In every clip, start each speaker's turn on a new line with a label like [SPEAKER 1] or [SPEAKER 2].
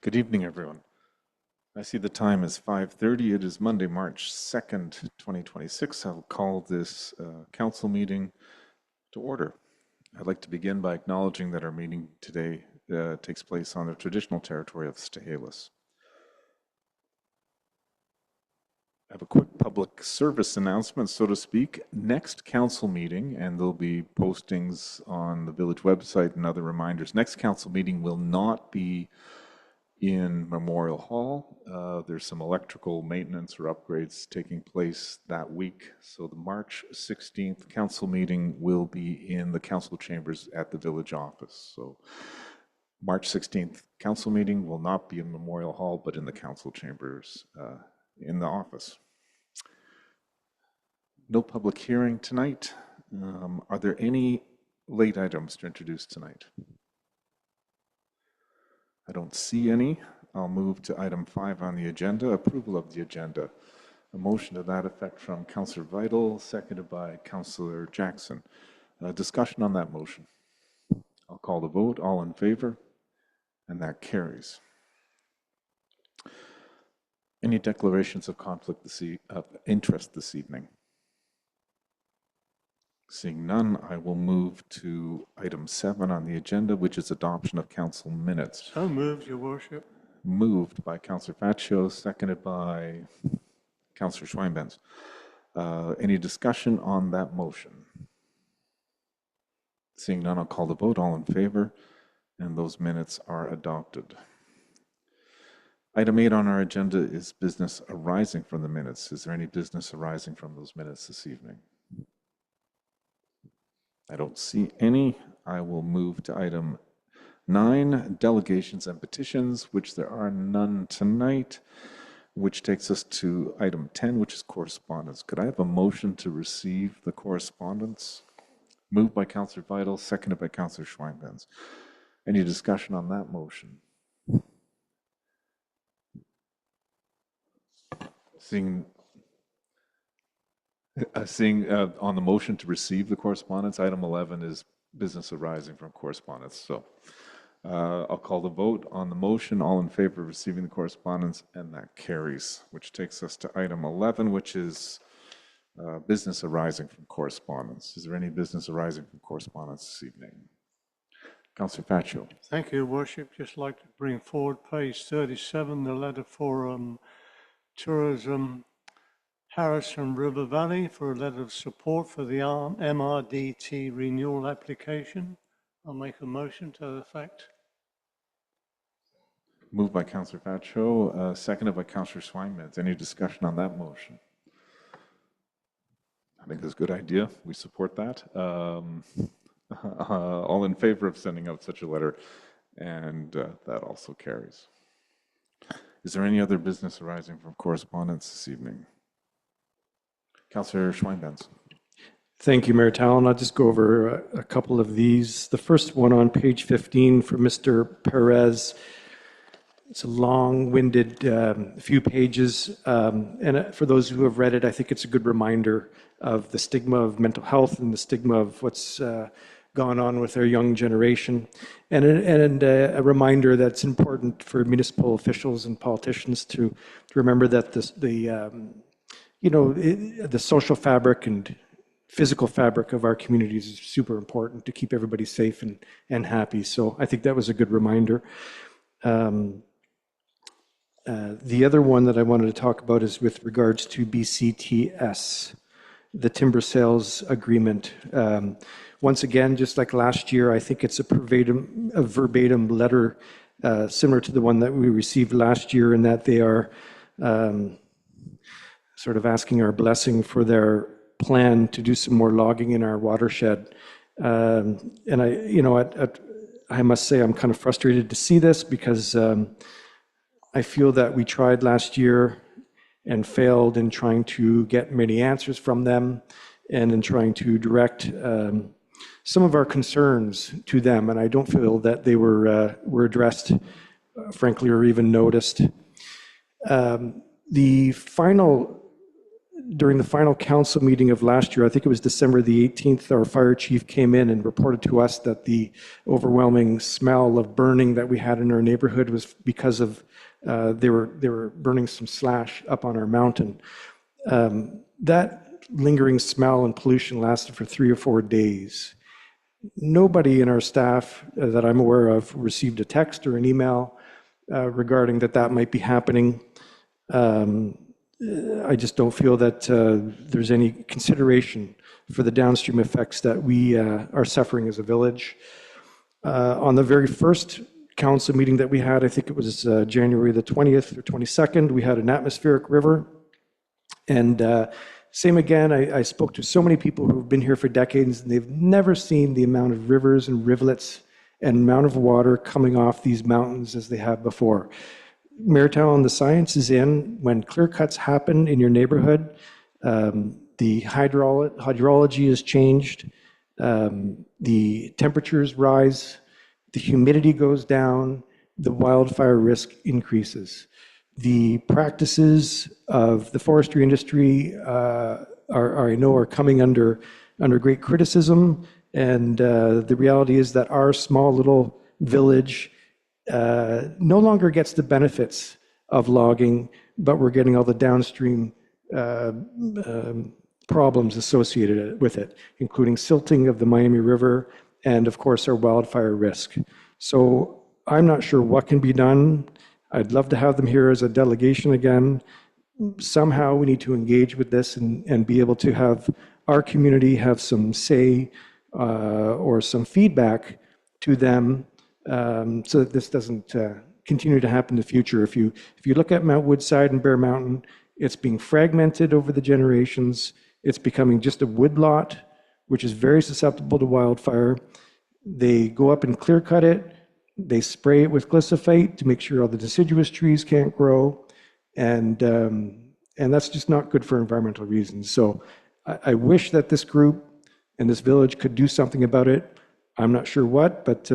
[SPEAKER 1] Good evening, everyone. I see the time is 5:30. It is Monday, March 2nd, 2026. I'll call this council meeting to order. I'd like to begin by acknowledging that our meeting today takes place on the traditional territory of Stahelis. I have a quick public service announcement, so to speak. Next council meeting, and there'll be postings on the village website and other reminders. Next council meeting will not be in Memorial Hall. There's some electrical maintenance or upgrades taking place that week. So the March 16th council meeting will be in the council chambers at the village office. So March 16th council meeting will not be in Memorial Hall, but in the council chambers in the office. No public hearing tonight. Are there any late items to introduce tonight? I don't see any. I'll move to item 5 on the agenda, approval of the agenda. A motion to that effect from Councillor Vital, seconded by Councillor Jackson. Discussion on that motion. I'll call the vote. All in favor? And that carries. Any declarations of conflict of interest this evening? Seeing none, I will move to item 7 on the agenda, which is adoption of council minutes.
[SPEAKER 2] So moved, Your Worship.
[SPEAKER 1] Moved by Councillor Faccio, seconded by Councillor Schweinbenz. Any discussion on that motion? Seeing none, I'll call the vote. All in favor, and those minutes are adopted. Item 8 on our agenda is business arising from the minutes. Is there any business arising from those minutes this evening? I don't see any. I will move to item 9, delegations and petitions, which there are none tonight, which takes us to item 10, which is correspondence. Could I have a motion to receive the correspondence? Moved by Councillor Vital, seconded by Councillor Schweinbenz. Any discussion on that motion? Seeing on the motion to receive the correspondence, item 11 is business arising from correspondence. So I'll call the vote on the motion. All in favor of receiving the correspondence, and that carries, which takes us to item 11, which is business arising from correspondence. Is there any business arising from correspondence this evening? Councillor Faccio.
[SPEAKER 2] Thank you, Your Worship. Just like to bring forward page 37, the letter for tourism Harrison River Valley for a letter of support for the MRDT renewal application. I'll make a motion to that effect.
[SPEAKER 1] Moved by Councillor Faccio, seconded by Councillor Schweinbenz. Any discussion on that motion? I think it's a good idea. We support that. All in favor of sending out such a letter, and that also carries. Is there any other business arising from correspondence this evening? Councillor Schweinbenz.
[SPEAKER 3] Thank you, Mayor Talon. I'll just go over a couple of these. The first one on page 15 for Mr. Perez. It's a long-winded few pages. And for those who have read it, I think it's a good reminder of the stigma of mental health and the stigma of what's gone on with our young generation. And a reminder that it's important for municipal officials and politicians to remember that the social fabric and physical fabric of our communities is super important to keep everybody safe and happy. So I think that was a good reminder. The other one that I wanted to talk about is with regards to BCTS, the timber sales agreement. Once again, just like last year, I think it's a verbatim letter similar to the one that we received last year, in that they are sort of asking our blessing for their plan to do some more logging in our watershed. And I must say I'm kind of frustrated to see this, because I feel that we tried last year and failed in trying to get many answers from them and in trying to direct some of our concerns to them. And I don't feel that they were addressed, frankly, or even noticed. The final during the final council meeting of last year, I think it was December the 18th, our fire chief came in and reported to us that the overwhelming smell of burning that we had in our neighborhood was because of they were burning some slash up on our mountain. That lingering smell and pollution lasted for 3 or 4 days. Nobody in our staff that I'm aware of received a text or an email regarding that might be happening. I just don't feel that there's any consideration for the downstream effects that we are suffering as a village. On the very first council meeting that we had, I think it was January the 20th or 22nd, we had an atmospheric river. And same again, I spoke to so many people who've been here for decades, and they've never seen the amount of rivers and rivulets and amount of water coming off these mountains as they have before. Mayortown, the science is in. When clear cuts happen in your neighborhood, the hydrology is changed, the temperatures rise, the humidity goes down, the wildfire risk increases. The practices of the forestry industry I know are coming under great criticism, and the reality is that our small little village no longer gets the benefits of logging, but we're getting all the downstream problems associated with it, including silting of the Miami River and, of course, our wildfire risk. So I'm not sure what can be done. I'd love to have them here as a delegation again. Somehow we need to engage with this and be able to have our community have some say or some feedback to them so that this doesn't continue to happen in the future. If you look at Mount Woodside and Bear Mountain, it's being fragmented over the generations. It's becoming just a woodlot, which is very susceptible to wildfire. They go up and clear cut it. They spray it with glyphosate to make sure all the deciduous trees can't grow. And that's just not good for environmental reasons. So I wish that this group and this village could do something about it. I'm not sure what, but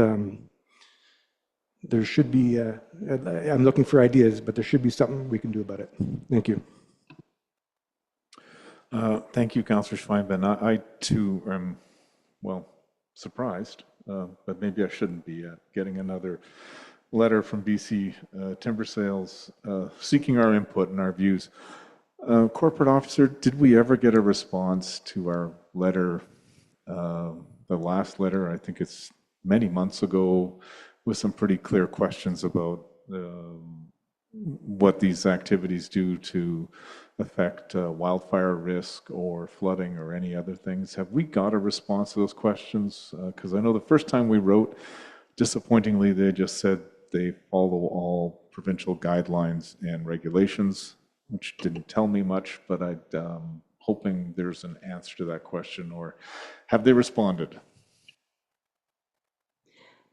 [SPEAKER 3] there should be, I'm looking for ideas, but there should be something we can do about it. Thank you.
[SPEAKER 1] Thank you, Councillor Schweinben. I too am, well, surprised, but maybe I shouldn't be getting another letter from BC Timber Sales seeking our input and our views. Corporate officer, did we ever get a response to our letter, the last letter? I think it's many months ago, with some pretty clear questions about what these activities do to affect wildfire risk or flooding or any other things. Have we got a response to those questions? Because I know the first time we wrote, disappointingly, they just said they follow all provincial guidelines and regulations, which didn't tell me much, but I'm hoping there's an answer to that question, or have they responded?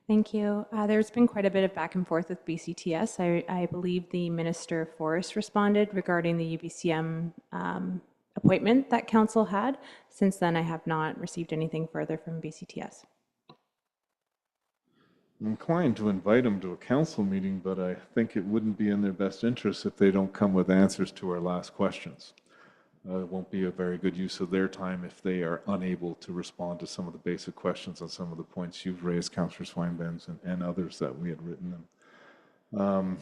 [SPEAKER 4] Thank you. There's been quite a bit of back and forth with BCTS. I believe the Minister of Forest responded regarding the UBCM appointment that Council had. Since then, I have not received anything further from BCTS.
[SPEAKER 1] I'm inclined to invite them to a council meeting, but I think it wouldn't be in their best interest if they don't come with answers to our last questions. It won't be a very good use of their time if they are unable to respond to some of the basic questions on some of the points you've raised, Councillor Swinebens, and others that we had written them.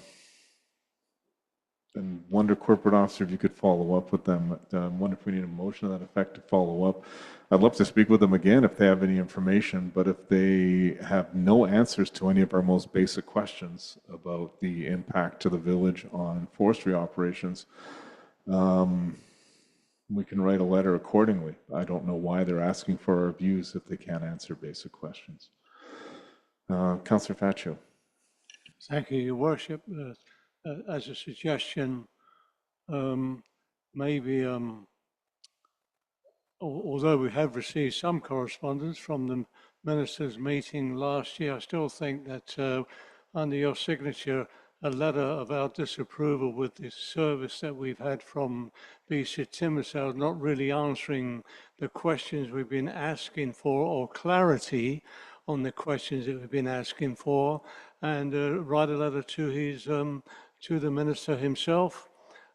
[SPEAKER 1] And wonder, corporate officer, if you could follow up with them. Wonder if we need a motion to that effect to follow up. I'd love to speak with them again if they have any information, but if they have no answers to any of our most basic questions about the impact to the village on forestry operations, we can write a letter accordingly. I don't know why they're asking for our views if they can't answer basic questions. Councillor Faccio.
[SPEAKER 2] Thank you, Your Worship. As a suggestion, maybe, although we have received some correspondence from the Minister's meeting last year, I still think that under your signature, a letter of our disapproval with the service that we've had from BC Timber Sales, not really answering the questions we've been asking for, or clarity on the questions that we've been asking for, and write a letter to his to the Minister himself,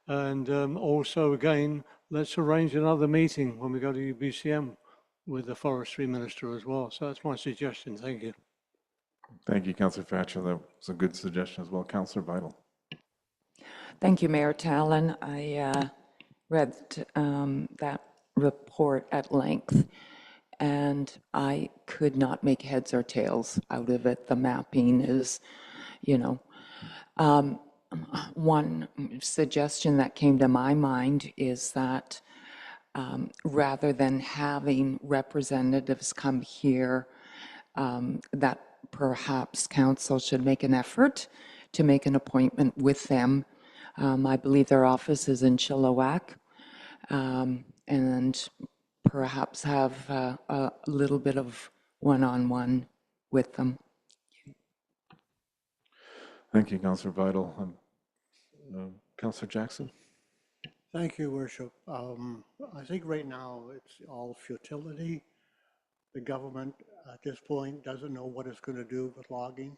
[SPEAKER 2] and also again let's arrange another meeting when we go to UBCM with the forestry minister as well. So that's my suggestion. Thank you.
[SPEAKER 1] Thank you, Councillor Thatcher. That was a good suggestion as well. Councillor Vital.
[SPEAKER 5] Thank you, Mayor Talon. I read that report at length, and I could not make heads or tails out of it. The mapping is, you know, one suggestion that came to my mind is that rather than having representatives come here, that perhaps council should make an effort to make an appointment with them. I believe their office is in Chilliwack, and perhaps have a little bit of one-on-one with them.
[SPEAKER 1] Thank you, Councillor Vital. Councillor Jackson.
[SPEAKER 6] Thank you, Worship. I think right now it's all futility. The government at this point doesn't know what it's going to do with logging.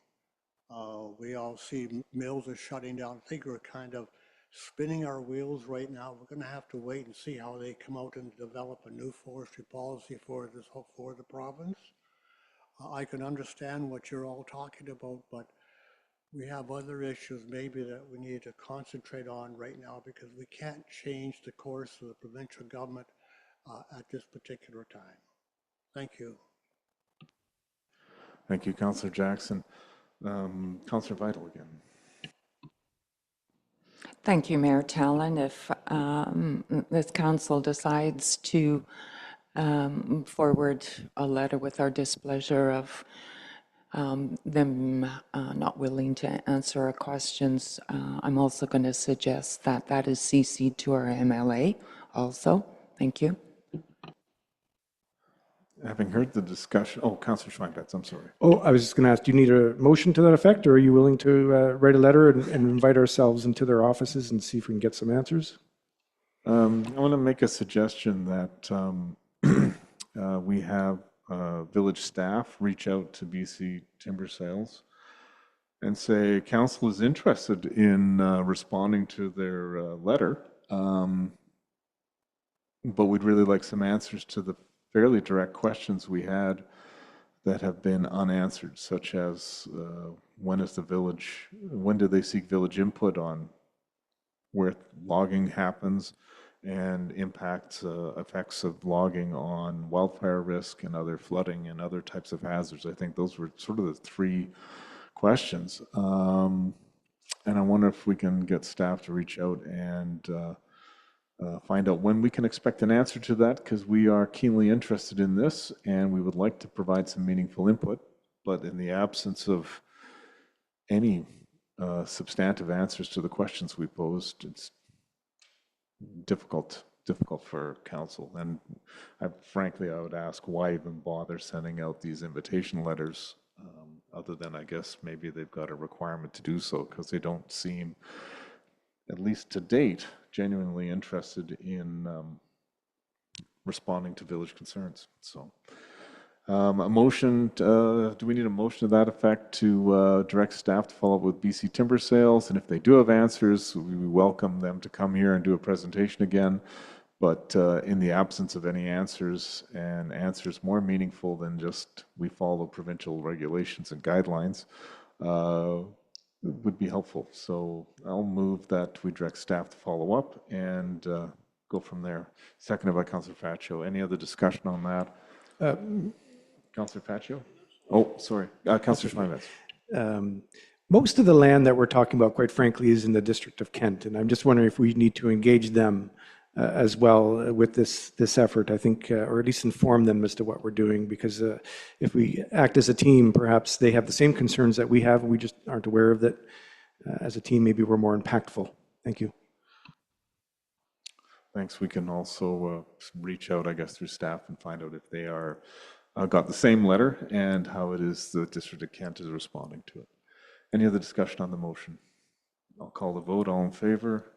[SPEAKER 6] We all see mills are shutting down. I think we're kind of spinning our wheels right now. We're going to have to wait and see how they come out and develop a new forestry policy for the province. I can understand what you're all talking about, but we have other issues maybe that we need to concentrate on right now, because we can't change the course of the provincial government at this particular time. Thank you.
[SPEAKER 1] Thank you, Councillor Jackson. Councillor Vital again.
[SPEAKER 5] Thank you, Mayor Talon. If this council decides to forward a letter with our displeasure of them not willing to answer our questions, I'm also going to suggest that that is CC'd to our MLA also. Thank you.
[SPEAKER 1] Having heard the discussion, Councillor Schweinbetz, I'm sorry.
[SPEAKER 3] Oh, I was just going to ask, do you need a motion to that effect, or are you willing to write a letter and invite ourselves into their offices and see if we can get some answers?
[SPEAKER 1] I want to make a suggestion that we have village staff reach out to BC Timber Sales and say council is interested in responding to their letter, but we'd really like some answers to the fairly direct questions we had that have been unanswered, such as when do they seek village input on where logging happens and effects of logging on wildfire risk and other flooding and other types of hazards. I think those were sort of the three questions. And I wonder if we can get staff to reach out and find out when we can expect an answer to that, because we are keenly interested in this and we would like to provide some meaningful input. But in the absence of any substantive answers to the questions we posed, it's difficult for council. And frankly, I would ask, why even bother sending out these invitation letters, other than I guess maybe they've got a requirement to do so, because they don't seem, at least to date, genuinely interested in responding to village concerns. So a motion, do we need a motion to that effect to direct staff to follow up with BC Timber Sales? And if they do have answers, we welcome them to come here and do a presentation again. But in the absence of any answers, and answers more meaningful than just we follow provincial regulations and guidelines, would be helpful. So I'll move that we direct staff to follow up and go from there. Seconded by Councillor Faccio. Any other discussion on that? Councillor Faccio? Oh, sorry. Councillor Schweinbetz.
[SPEAKER 3] Most of the land that we're talking about, quite frankly, is in the District of Kent, and I'm just wondering if we need to engage them as well with this effort, I think, or at least inform them as to what we're doing, because if we act as a team, perhaps they have the same concerns that we have, and we just aren't aware of that. As a team, maybe we're more impactful. Thank you.
[SPEAKER 1] Thanks. We can also reach out, I guess, through staff and find out if they are got the same letter and how it is the District of Kent is responding to it. Any other discussion on the motion? I'll call the vote. All in favor?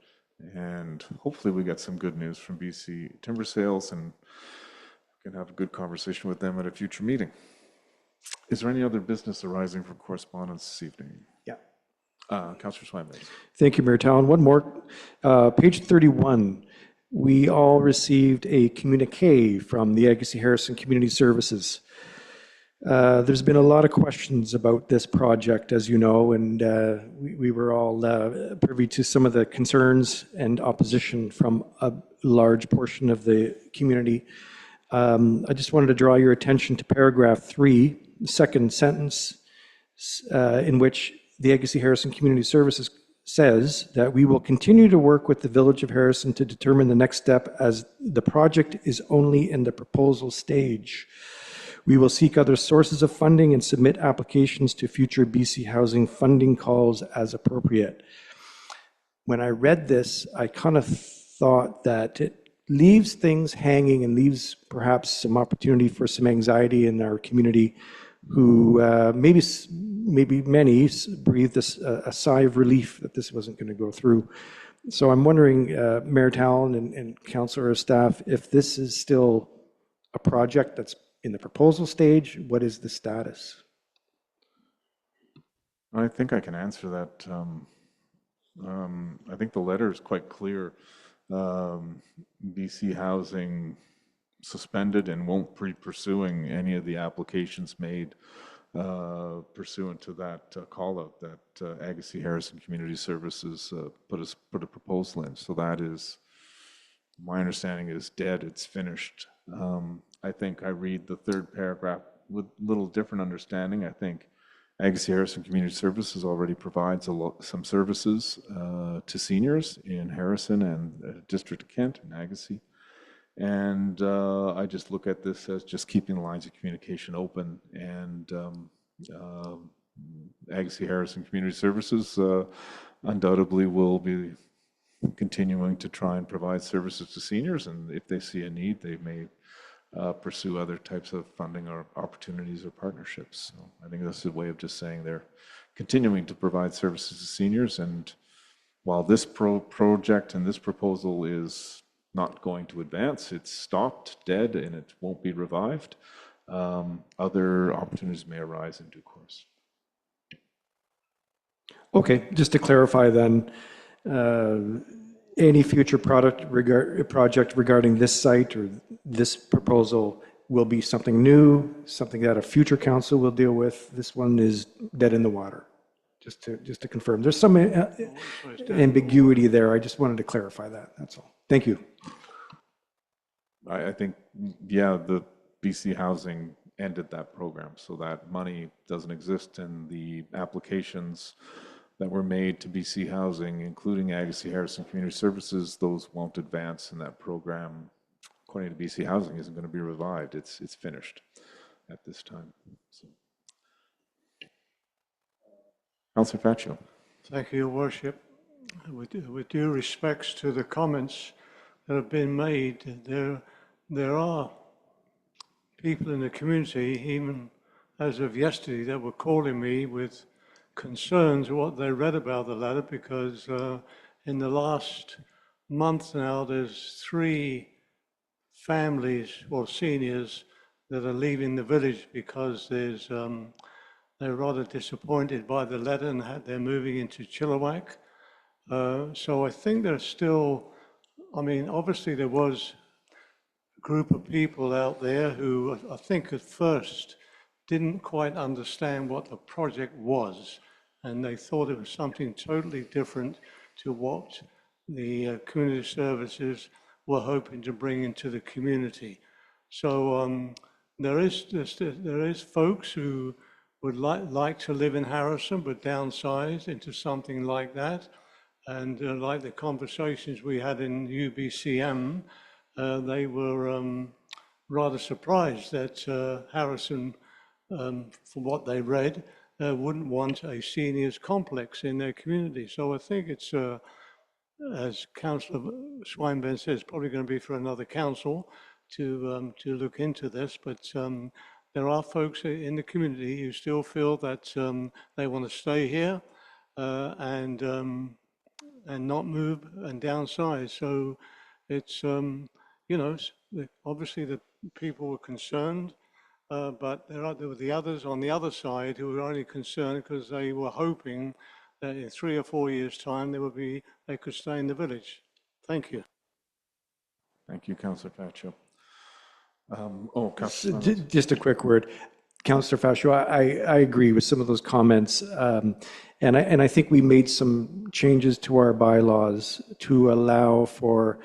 [SPEAKER 1] And hopefully we get some good news from BC Timber Sales and can have a good conversation with them at a future meeting. Is there any other business arising from correspondence this evening?
[SPEAKER 3] Yeah.
[SPEAKER 1] Councillor Schweinbetz.
[SPEAKER 3] Thank you, Mayor Talon. One more. Page 31. we all received a communique from the Agassiz Harrison Community Services. There's been a lot of questions about this project, as you know, and we were all privy to some of the concerns and opposition from a large portion of the community. I just wanted to draw your attention to paragraph 3, the second sentence, in which the Agassiz Harrison Community Services says that we will continue to work with the Village of Harrison to determine the next step, as the project is only in the proposal stage. We will seek other sources of funding and submit applications to future BC Housing funding calls as appropriate. When I read this, I kind of thought that it leaves things hanging and leaves perhaps some opportunity for some anxiety in our community, who maybe many breathed a sigh of relief that this wasn't going to go through. So I'm wondering, Mayor Tallon and Councillor staff, if this is still a project that's in the proposal stage, what is the status?
[SPEAKER 1] I think I can answer that. I think the letter is quite clear. BC Housing suspended and won't be pursuing any of the applications made pursuant to that call-out that Agassiz Harrison Community Services put a proposal in. So that is, my understanding is dead, it's finished. I think I read the third paragraph with a little different understanding. I think Agassiz Harrison Community Services already provides some services to seniors in Harrison and District of Kent and Agassiz. And I just look at this as just keeping the lines of communication open, and Agassiz Harrison Community Services undoubtedly will be continuing to try and provide services to seniors, and if they see a need, they may pursue other types of funding or opportunities or partnerships. So I think that's a way of just saying they're continuing to provide services to seniors, and while this project and this proposal is not going to advance, it's stopped, dead, and it won't be revived, other opportunities may arise in due course.
[SPEAKER 3] Okay, just to clarify then, any future project regarding this site or this proposal will be something new, something that a future council will deal with. This one is dead in the water, just to confirm. There's some ambiguity there. I just wanted to clarify that, that's all. Thank you.
[SPEAKER 1] I think, yeah, the BC Housing ended that program, so that money doesn't exist, and the applications that were made to BC Housing, including Agassiz Harrison Community Services, those won't advance, and that program, according to BC Housing, isn't going to be revived. It's finished at this time. So. Councillor Faccio.
[SPEAKER 2] Thank you, Your Worship. With due respects to the comments that have been made, there are people in the community, even as of yesterday, that were calling me with concerns what they read about the letter, because in the last month now, there's 3 families or seniors that are leaving the village because they're rather disappointed by the letter and they're moving into Chilliwack. So I think there's still, I mean, obviously there was a group of people out there who I think at first didn't quite understand what the project was, and they thought it was something totally different to what the community services were hoping to bring into the community. So there is folks who would like to live in Harrison but downsize into something like that. And like the conversations we had in UBCM, they were rather surprised that Harrison, from what they read, wouldn't want a seniors complex in their community. So I think it's, as Councillor Swinburne says, probably going to be for another council to look into this. But there are folks in the community who still feel that they want to stay here and not move and downsize. So it's, you know, obviously the people were concerned, but there were the others on the other side who were only concerned because they were hoping that in 3 or 4 years' time they could stay in the village. Thank you.
[SPEAKER 1] Thank you, Councillor Faccio. Councillor
[SPEAKER 3] Just a quick word. Councillor Fascio, I agree with some of those comments. And I think we made some changes to our bylaws to allow for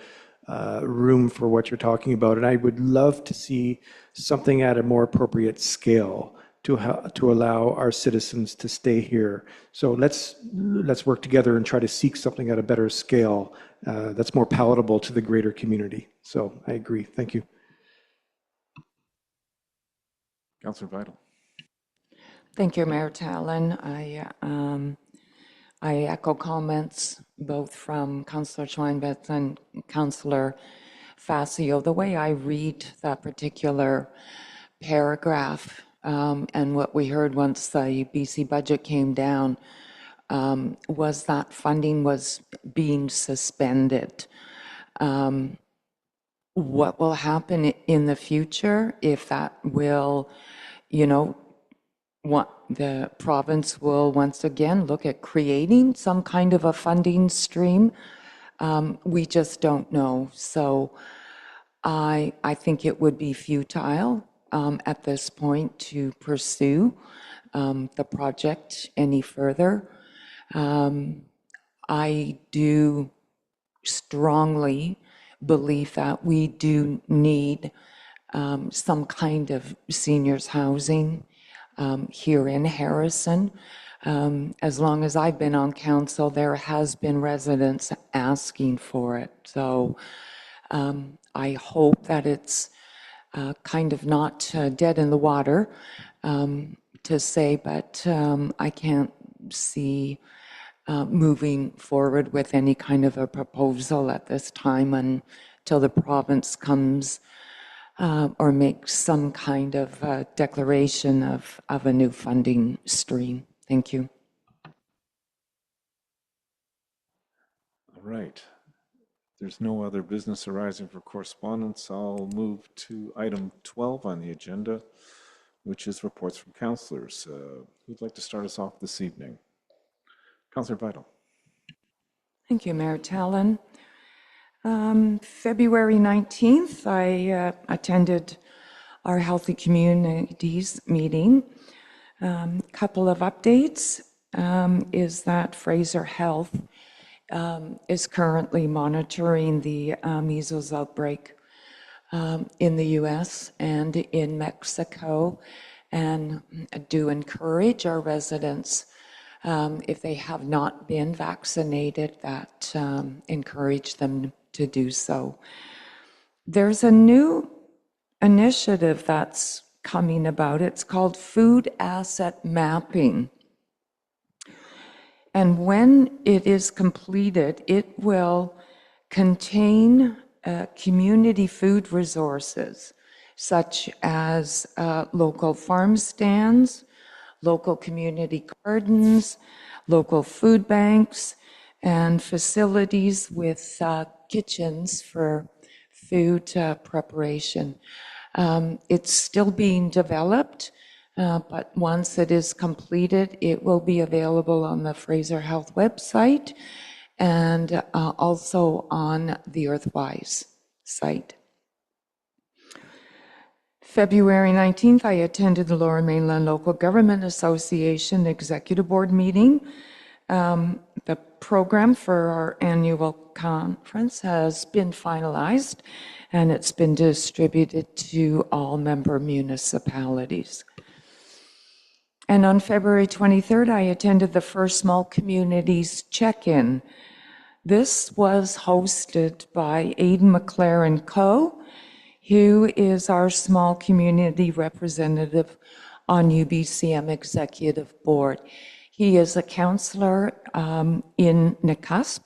[SPEAKER 3] room for what you're talking about. And I would love to see something at a more appropriate scale to allow our citizens to stay here. So let's work together and try to seek something at a better scale that's more palatable to the greater community. So I agree. Thank you.
[SPEAKER 1] Councillor Vital.
[SPEAKER 5] Thank you, Mayor Tallon. I echo comments both from Councillor Schweinbetz and Councillor Facio. The way I read that particular paragraph and what we heard once the BC budget came down was that funding was being suspended. What will happen in the future if that will, what the province will once again look at creating some kind of a funding stream? We just don't know. So I think it would be futile at this point to pursue the project any further. I do strongly believe that we do need some kind of seniors housing here in Harrison. As long as I've been on council, there has been residents asking for it. So I hope that it's kind of not dead in the water to say, but I can't see moving forward with any kind of a proposal at this time until the province comes or makes some kind of declaration of a new funding stream. Thank you.
[SPEAKER 1] All right. There's no other business arising for correspondence. I'll move to item 12 on the agenda, which is reports from councillors. Who'd like to start us off this evening? Councillor Vital.
[SPEAKER 5] Thank you, Mayor Tallon. February 19th, I attended our Healthy Communities meeting. Couple of updates is that Fraser Health is currently monitoring the measles outbreak in the US and in Mexico, and do encourage our residents, if they have not been vaccinated, that encourage them to do so. There's a new initiative that's coming about. It's called Food Asset Mapping. And when it is completed, it will contain community food resources, such as local farm stands, local community gardens, local food banks, and facilities with kitchens for food preparation. It's still being developed, but once it is completed, it will be available on the Fraser Health website and also on the Earthwise site. February 19th, I attended the Lower Mainland Local Government Association Executive Board meeting. The program for our annual conference has been finalized, and it's been distributed to all member municipalities. And on February 23rd, I attended the first Small Communities Check-In. This was hosted by Aidan McLaren Co., who is our small community representative on UBCM Executive Board. He is a councillor in Nakusp.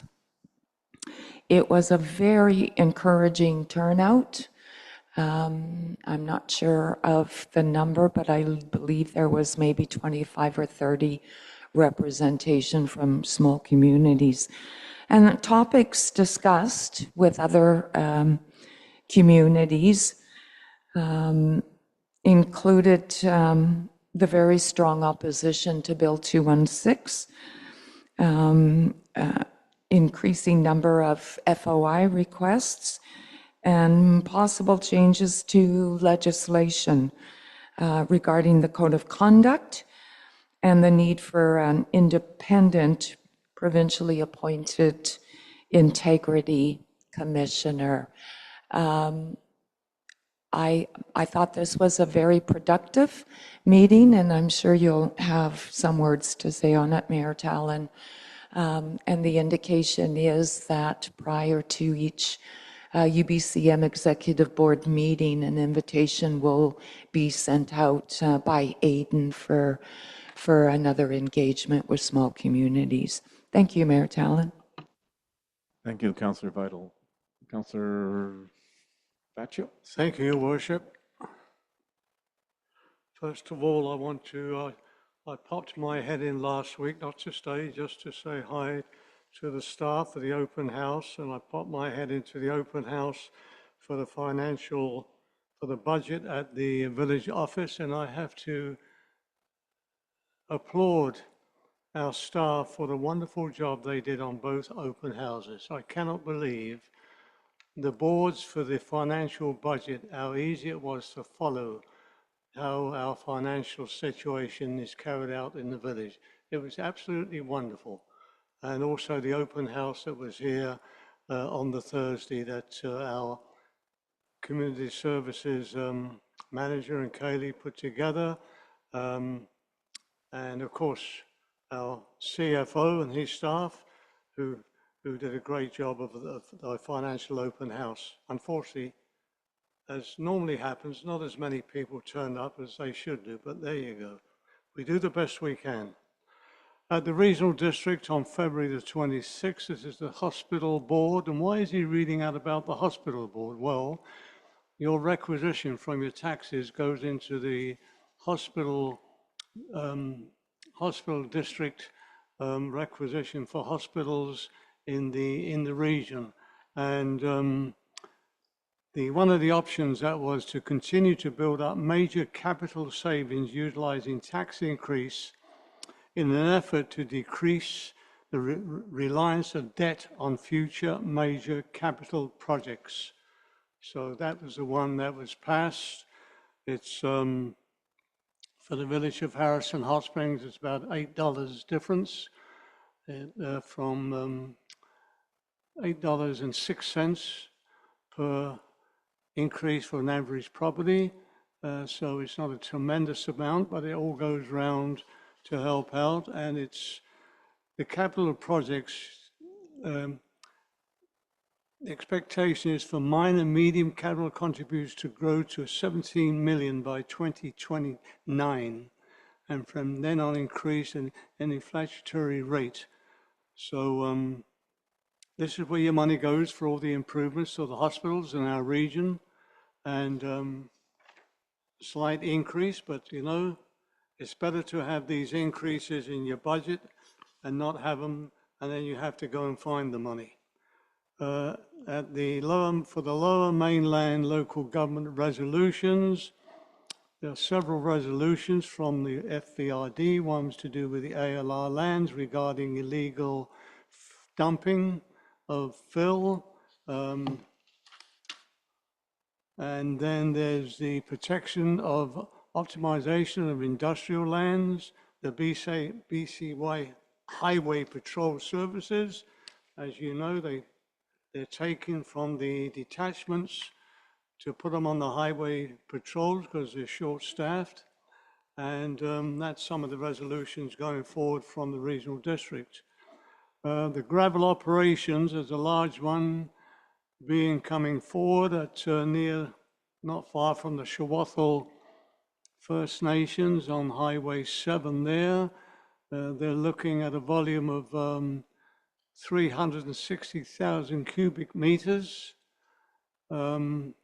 [SPEAKER 5] It was a very encouraging turnout. I'm not sure of the number, but I believe there was maybe 25 or 30 representation from small communities. And the topics discussed with other communities included the very strong opposition to Bill 216, increasing number of FOI requests, and possible changes to legislation regarding the Code of Conduct and the need for an independent, provincially appointed integrity commissioner. I thought this was a very productive meeting, and I'm sure you'll have some words to say on it, Mayor Tallon. And the indication is that prior to each UBCM Executive Board meeting, an invitation will be sent out by Aiden for another engagement with small communities. Thank you, Mayor Tallon.
[SPEAKER 1] Thank you, Councillor Vital. Councillor Baccio?
[SPEAKER 2] Thank you, Your Worship. First of all, I popped my head in last week, not to stay, just to say hi to the staff of the open house, and I popped my head into the open house for the budget at the village office, and I have to applaud our staff for the wonderful job they did on both open houses. I cannot believe the boards for the financial budget, how easy it was to follow how our financial situation is carried out in the village. It was absolutely wonderful. And also the open house that was here on the Thursday that our community services manager and Kaylee put together. And of course, our CFO and his staff who did a great job of the financial open house. Unfortunately, as normally happens, not as many people turned up as they should do, but there you go. We do the best we can. At the regional district on February the 26th, this is the hospital board. And why is he reading out about the hospital board? Well, your requisition from your taxes goes into the hospital district requisition for hospitals in the region. And one of the options that was to continue to build up major capital savings utilizing tax increase in an effort to decrease the reliance of debt on future major capital projects. So that was the one that was passed. It's for the village of Harrison Hot Springs, it's about $8 difference from $8.06 per increase for an average property. So it's not a tremendous amount, but it all goes round to help out. And it's the capital projects. The expectation is for minor and medium capital contributions to grow to 17 million by 2029, and from then on increase in an inflationary rate. So this is where your money goes for all the improvements to the hospitals in our region. And slight increase, but you know, it's better to have these increases in your budget and not have them, and then you have to go and find the money. For the lower mainland local government resolutions, there are several resolutions from the FVRD. One was to do with the ALR lands regarding illegal dumping of fill. And then there's the protection of optimization of industrial lands, the BCY Highway Patrol Services. As you know, they're taken from the detachments to put them on the highway patrols because they're short-staffed. And that's some of the resolutions going forward from the regional district. The gravel operations is a large one coming forward at not far from the Shawathel First Nations on Highway 7 there. They're looking at a volume of 360,000 cubic meters, an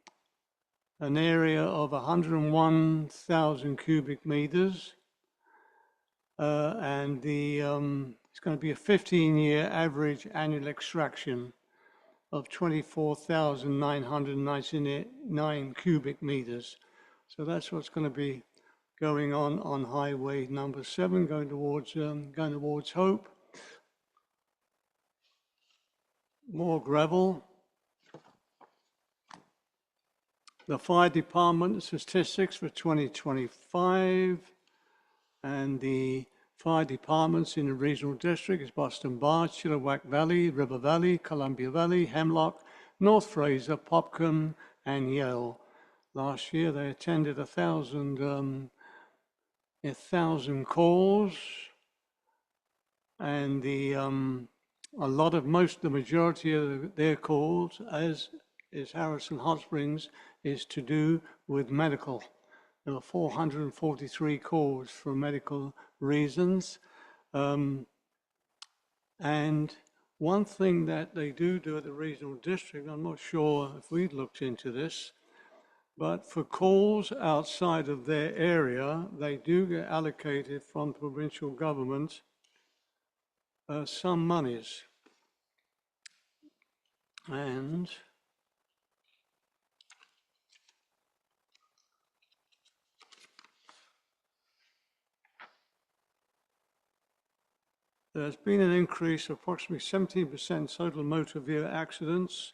[SPEAKER 2] area of 101,000 cubic meters, and it's going to be a 15-year average annual extraction of 24,999 cubic meters. So that's what's going to be going on highway number 7, going towards Hope. More gravel. the fire department statistics for 2025, and the fire departments in the regional district is Boston Bar, Chilliwack Valley, River Valley, Columbia Valley, Hemlock, North Fraser, Popcom, and Yale. Last year they attended 1,000 calls, and the majority of their calls, as is Harrison Hot Springs, is to do with medical. There were 443 calls for medical reasons. And one thing that they do at the regional district, I'm not sure if we'd looked into this, but for calls outside of their area, they do get allocated from provincial government some monies. And there's been an increase of approximately 17% total motor vehicle accidents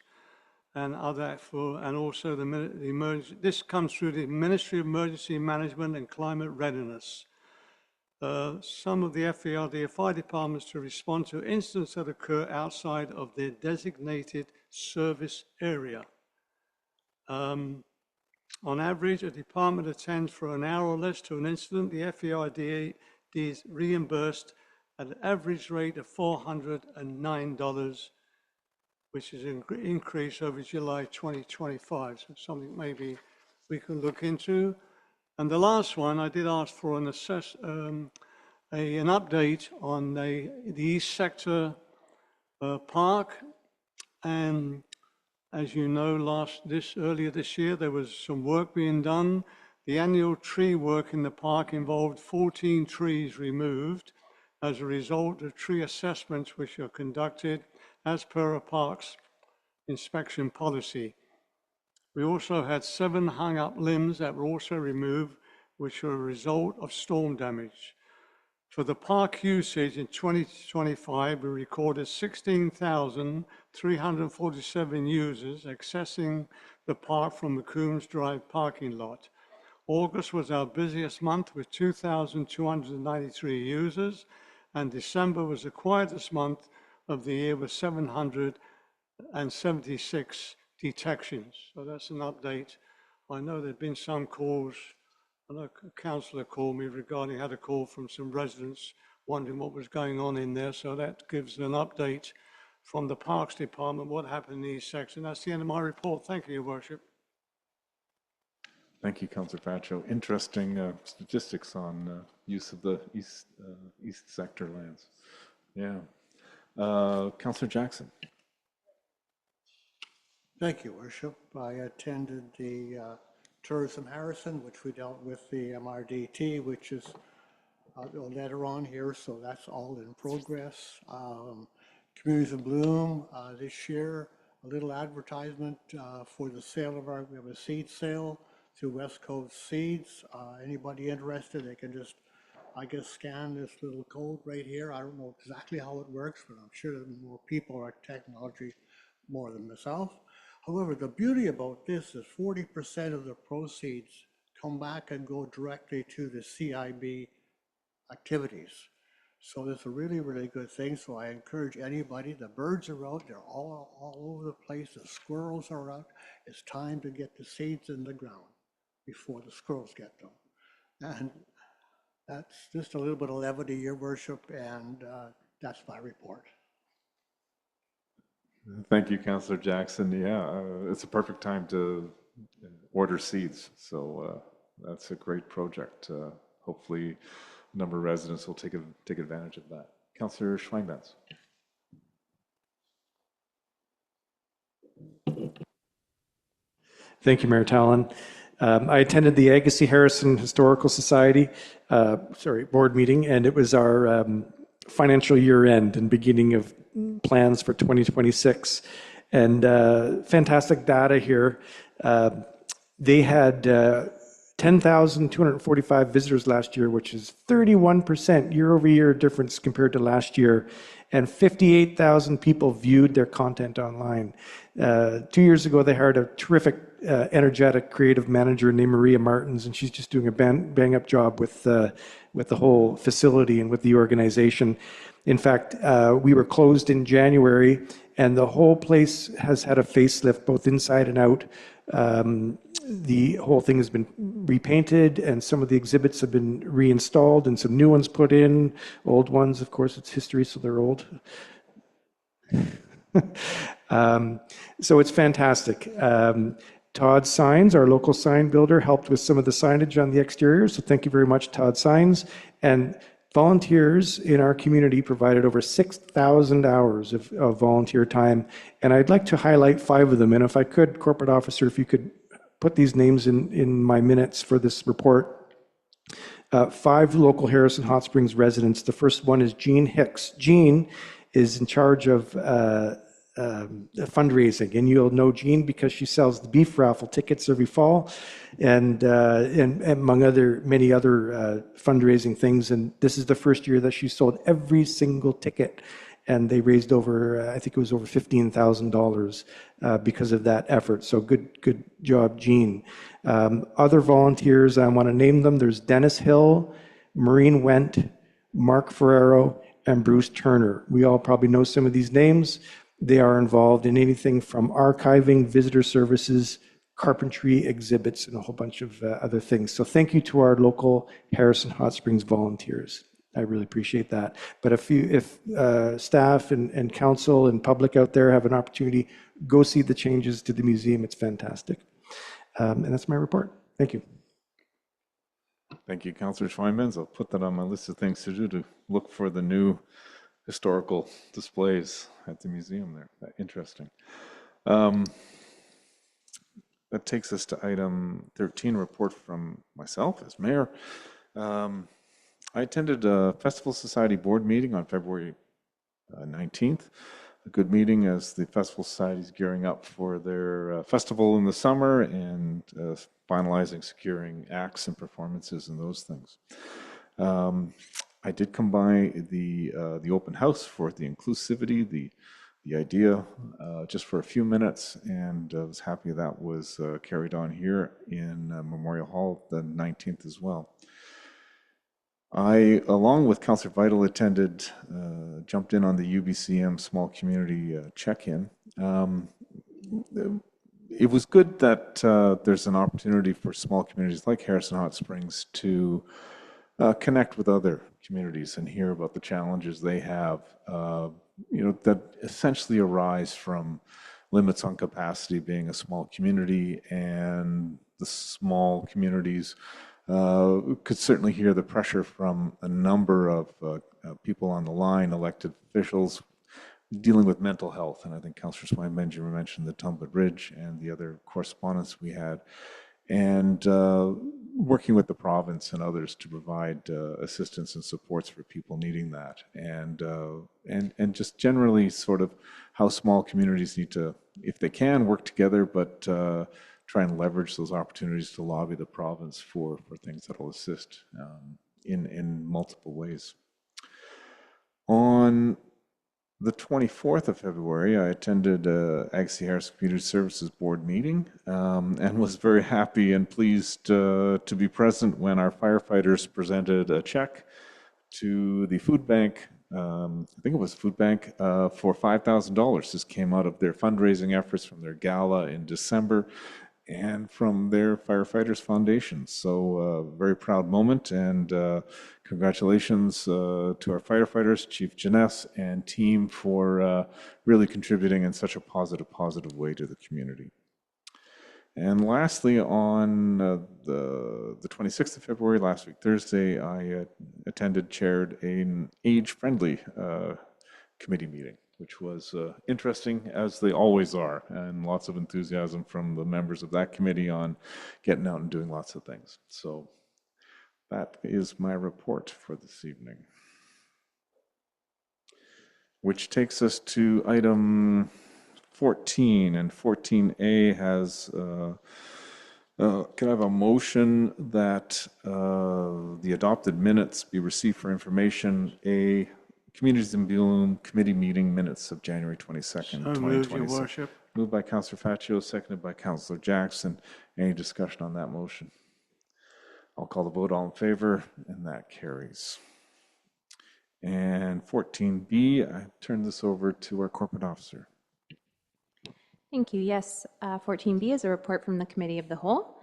[SPEAKER 2] and also the emergency. This comes through the Ministry of Emergency Management and Climate Readiness. Some of the FERD fire departments to respond to incidents that occur outside of their designated service area. On average, a department attends for an hour or less to an incident. The FERD is reimbursed at an average rate of $409, which is an increase over July 2025. So something maybe we can look into. And the last one, I did ask for an update on the East Sector Park. And as you know, earlier this year, there was some work being done. The annual tree work in the park involved 14 trees removed as a result of tree assessments which are conducted as per a park's inspection policy. We also had 7 hung-up limbs that were also removed, which were a result of storm damage. For the park usage in 2025, we recorded 16,347 users accessing the park from the Coombs Drive parking lot. August was our busiest month with 2,293 users, and December was the quietest month of the year with 776 detections. So that's an update. I know there've been some calls. I know a councillor called me regarding, had a call from some residents wondering what was going on in there. So that gives an update from the Parks Department, what happened in the East Section. That's the end of my report. Thank you, Your Worship.
[SPEAKER 1] Thank you, Councillor Pacho. Interesting statistics on use of the East Sector lands. Yeah. Councillor Jackson.
[SPEAKER 6] Thank you, Worship. I attended the Tourism Harrison, which we dealt with the MRDT, which is a letter on here, so that's all in progress. Communities in Bloom this year, a little advertisement for the sale of we have a seed sale through West Coast Seeds. Anybody interested, they can just, I guess, scan this little code right here. I don't know exactly how it works, but I'm sure that more people are technology more than myself. However, the beauty about this is 40% of the proceeds come back and go directly to the CIB activities. So it's a really, really good thing. So I encourage anybody, the birds are out, they're all over the place, the squirrels are out. It's time to get the seeds in the ground before the squirrels get them. And that's just a little bit of levity, Your Worship, and that's my report.
[SPEAKER 1] Thank you, Councillor Jackson. Yeah, it's a perfect time to order seeds. So that's a great project. Hopefully a number of residents will take advantage of that. Councillor Schweinbans.
[SPEAKER 3] Thank you, Mayor Tallon. I attended the Agassiz Harrison Historical Society board meeting, and it was our financial year end and beginning of plans for 2026. And fantastic data here. They had 10,245 visitors last year, which is 31% year-over-year difference compared to last year. And 58,000 people viewed their content online. 2 years ago, they hired a terrific energetic creative manager named Maria Martins, and she's just doing a bang-up job with the whole facility and with the organization. In fact, we were closed in January, and the whole place has had a facelift, both inside and out. The whole thing has been repainted, and some of the exhibits have been reinstalled, and some new ones put in. Old ones, of course, it's history, so they're old. So it's fantastic. Todd Signs, our local sign builder, helped with some of the signage on the exterior. So thank you very much, Todd Signs. And volunteers in our community provided over 6,000 hours of volunteer time. And I'd like to highlight 5 of them. And if I could, corporate officer, if you could put these names in my minutes for this report. 5 local Harrison Hot Springs residents. The first one is Jean Hicks. Jean is in charge of fundraising, and you'll know Jean because she sells the beef raffle tickets every fall, and among many other fundraising things. And this is the first year that she sold every single ticket, and they raised over, I think it was over $15,000 because of that effort. So good job, Jean. Other volunteers, I want to name them. There's Dennis Hill, Maureen Wendt, Mark Ferrero, and Bruce Turner. We all probably know some of these names. They are involved in anything from archiving, visitor services, carpentry, exhibits, and a whole bunch of other things. So thank you to our local Harrison Hot Springs volunteers. I really appreciate that. But if staff and council and public out there have an opportunity, go see the changes to the museum. It's fantastic. And that's my report. Thank you.
[SPEAKER 1] Thank you, Councillor Schweinbenz. I'll put that on my list of things to do, to look for the new historical displays at the museum there. Interesting. That takes us to item 13, report from myself as mayor. I attended a Festival Society board meeting on February 19th. A good meeting as the Festival Society is gearing up for their festival in the summer and finalizing, securing acts and performances and those things. I did come by the open house for the inclusivity, the idea, just for a few minutes, and I was happy that was carried on here in Memorial Hall the 19th as well. I, along with Councillor Vital, jumped in on the UBCM small community check-in. It was good that there's an opportunity for small communities like Harrison Hot Springs to connect with other communities and hear about the challenges they have, that essentially arise from limits on capacity being a small community, and the small communities could certainly hear the pressure from a number of people on the line, elected officials, dealing with mental health. And I think Councillor Swine-Benjamin mentioned the Tumba Bridge and the other correspondence we had, and working with the province and others to provide assistance and supports for people needing that, and just generally sort of how small communities need to, if they can, work together, but try and leverage those opportunities to lobby the province for things that will assist in multiple ways. On the 24th of February, I attended Agassiz Harrison Community Services Board meeting and was very happy and pleased to be present when our firefighters presented a check to the food bank. I think it was food bank for $5,000. This came out of their fundraising efforts from their gala in December and from their Firefighters Foundation. So very proud moment, and congratulations to our firefighters, Chief Janess and team, for really contributing in such a positive way to the community. And lastly, on the 26th of February, last week, Thursday, I chaired an age-friendly committee meeting, which was interesting, as they always are, and lots of enthusiasm from the members of that committee on getting out and doing lots of things. So that is my report for this evening. Which takes us to item 14, and 14A has, can I have a motion that the adopted minutes be received for information? Communities in Bloom Committee meeting minutes of January 22nd,
[SPEAKER 2] So moved, Your
[SPEAKER 1] 2026.
[SPEAKER 2] Worship.
[SPEAKER 1] Moved by Councillor Faccio, seconded by Councillor Jackson. Any discussion on that motion? I'll call the vote. All in favor, and that carries. And 14B, I turn this over to our corporate officer.
[SPEAKER 4] Thank you. Yes, 14B is a report from the Committee of the Whole.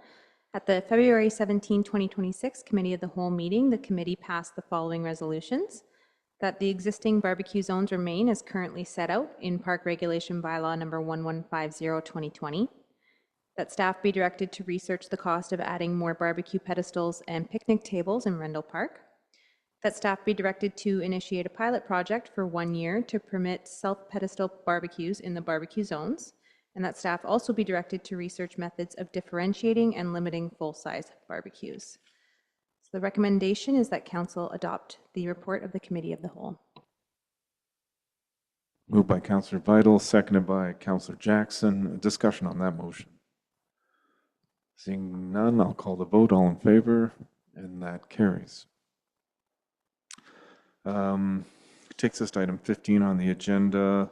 [SPEAKER 4] At the February 17, 2026 Committee of the Whole meeting, the committee passed the following resolutions: that the existing barbecue zones remain as currently set out in Park Regulation Bylaw number 1150/2020, that staff be directed to research the cost of adding more barbecue pedestals and picnic tables in Rendell Park, that staff be directed to initiate a pilot project for 1 year to permit self-pedestal barbecues in the barbecue zones, and that staff also be directed to research methods of differentiating and limiting full-size barbecues. So the recommendation is that Council adopt the report of the Committee of the Whole.
[SPEAKER 1] Moved by Councillor Vital, seconded by Councillor Jackson. Discussion on that motion. Seeing none, I'll call the vote. All in favor, and that carries. Takes us to item 15 on the agenda,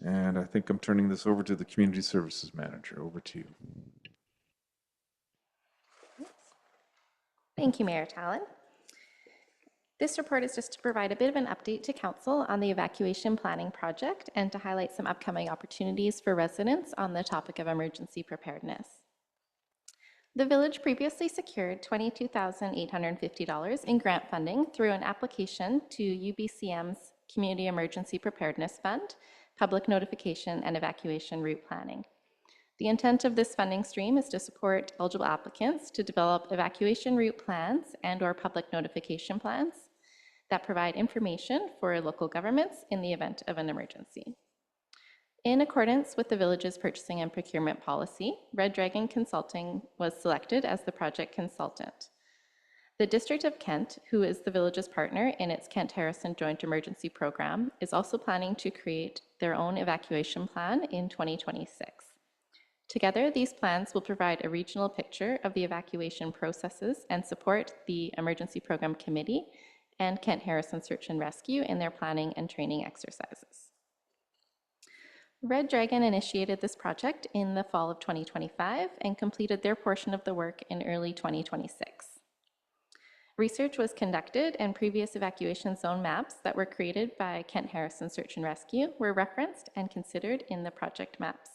[SPEAKER 1] and I think I'm turning this over to the Community Services Manager. Over to you.
[SPEAKER 7] Thank you, Mayor Tallon. This report is just to provide a bit of an update to Council on the evacuation planning project and to highlight some upcoming opportunities for residents on the topic of emergency preparedness. The village previously secured $22,850 in grant funding through an application to UBCM's Community Emergency Preparedness Fund, Public Notification and Evacuation Route Planning. The intent of this funding stream is to support eligible applicants to develop evacuation route plans and/or public notification plans that provide information for local governments in the event of an emergency. In accordance with the village's purchasing and procurement policy, Red Dragon Consulting was selected as the project consultant. The District of Kent, who is the village's partner in its Kent-Harrison Joint Emergency Program, is also planning to create their own evacuation plan in 2026. Together, these plans will provide a regional picture of the evacuation processes and support the Emergency Program Committee and Kent-Harrison Search and Rescue in their planning and training exercises. Red Dragon initiated this project in the fall of 2025 and completed their portion of the work in early 2026. Research was conducted and previous evacuation zone maps that were created by Kent-Harrison Search and Rescue were referenced and considered in the project maps.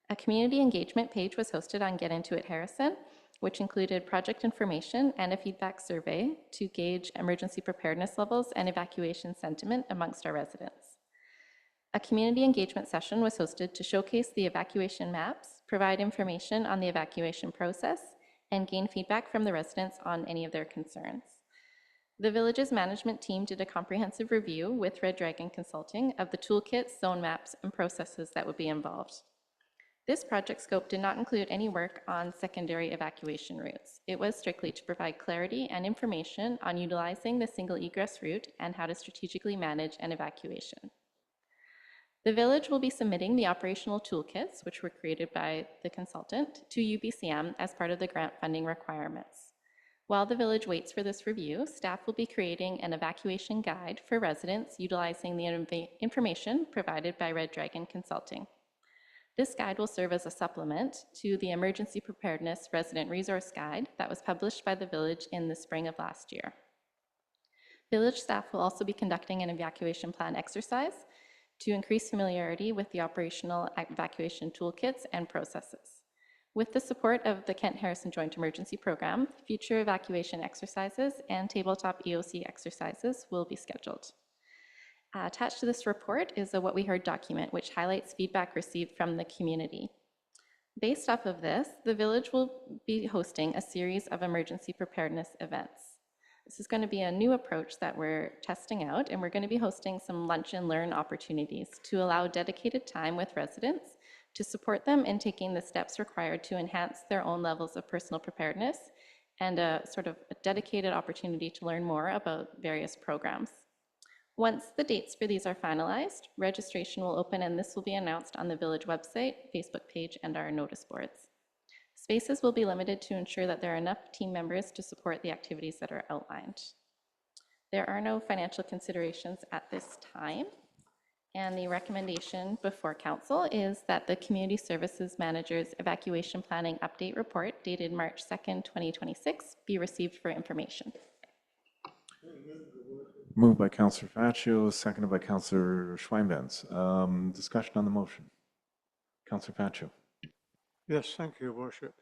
[SPEAKER 7] A community engagement page was hosted on Get Into It Harrison, which included project information and a feedback survey to gauge emergency preparedness levels and evacuation sentiment amongst our residents. A community engagement session was hosted to showcase the evacuation maps, provide information on the evacuation process, and gain feedback from the residents on any of their concerns. The village's management team did a comprehensive review with Red Dragon Consulting of the toolkits, zone maps, and processes that would be involved. This project scope did not include any work on secondary evacuation routes. It was strictly to provide clarity and information on utilizing the single egress route and how to strategically manage an evacuation. The village will be submitting the operational toolkits, which were created by the consultant, to UBCM as part of the grant funding requirements. While the village waits for this review, staff will be creating an evacuation guide for residents utilizing the information provided by Red Dragon Consulting. This guide will serve as a supplement to the Emergency Preparedness Resident Resource Guide that was published by the village in the spring of last year. Village staff will also be conducting an evacuation plan exercise to increase familiarity with the operational evacuation toolkits and processes. With the support of the Kent-Harrison Joint Emergency Program, future evacuation exercises and tabletop EOC exercises will be scheduled. Attached to this report is a What We Heard document, which highlights feedback received from the community. Based off of this, the village will be hosting a series of emergency preparedness events. This is going to be a new approach that we're testing out, and we're going to be hosting some lunch and learn opportunities to allow dedicated time with residents to support them in taking the steps required to enhance their own levels of personal preparedness and a sort of a dedicated opportunity to learn more about various programs. Once the dates for these are finalized, registration will open, and this will be announced on the village website, Facebook page, and our notice boards. Spaces will be limited to ensure that there are enough team members to support the activities that are outlined. There are no financial considerations at this time. And the recommendation before council is that the Community Services Manager's Evacuation Planning Update Report dated March 2nd, 2026 be received for information.
[SPEAKER 1] Moved by Councillor Faccio, seconded by Councillor Schweinbenz. Discussion on the motion. Councillor Faccio.
[SPEAKER 2] Yes, thank you, Your Worship.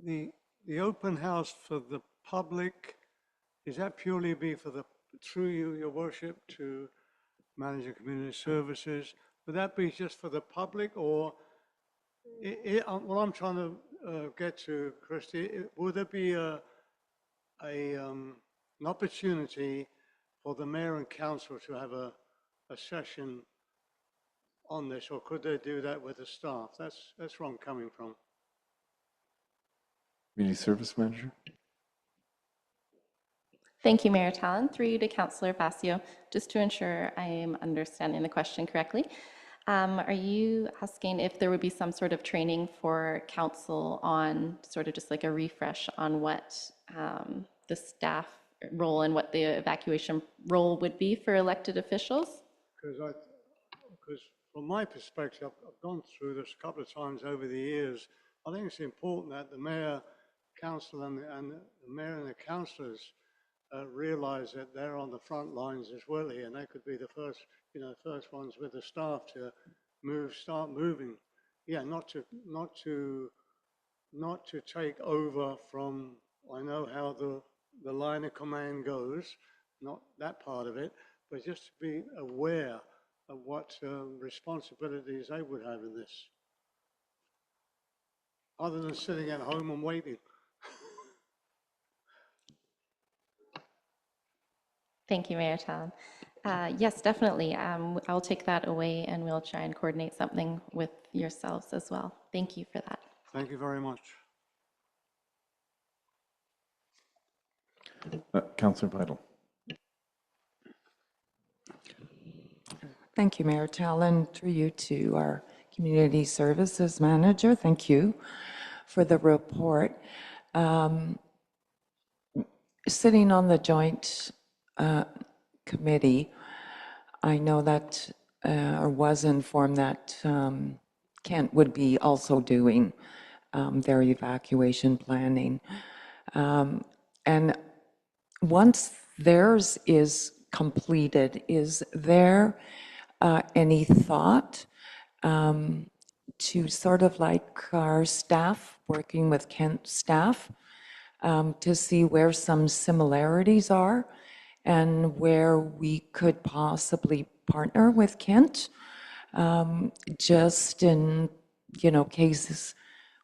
[SPEAKER 2] The open house for the public, is that purely be for the, through you, Your Worship, to manage the community services? Would that be just for the public, or what I'm trying to get to, Christy, would there be an opportunity for the mayor and council to have a session on this, or could they do that with the staff? That's where I'm coming from.
[SPEAKER 1] Community Service Manager.
[SPEAKER 7] Thank you, Mayor Tallon. Through you to Councillor Faccio, just to ensure I am understanding the question correctly. Are you asking if there would be some sort of training for council on sort of just like a refresh on what the staff role and what the evacuation role would be for elected officials?
[SPEAKER 2] Because from my perspective, I've gone through this a couple of times over the years. I think it's important that the mayor, council, and the mayor and the councillors realize that they're on the front lines as well here, and they could be the first, first ones with the staff to start moving. Yeah, not to take over from. I know how the line of command goes, not that part of it, but just to be aware of what responsibilities they would have in this, other than sitting at home and waiting.
[SPEAKER 7] Thank you, Mayor Tallon. Yes, definitely. I'll take that away and we'll try and coordinate something with yourselves as well. Thank you for that.
[SPEAKER 2] Thank you very much.
[SPEAKER 1] Councillor Vital.
[SPEAKER 5] Thank you, Mayor Tallon. Through you to our Community Services Manager. Thank you for the report. Sitting on the joint committee, I know that, or was informed that Kent would be also doing their evacuation planning. And once theirs is completed, is there any thought to sort of like our staff, working with Kent staff, to see where some similarities are and where we could possibly partner with Kent, just in, cases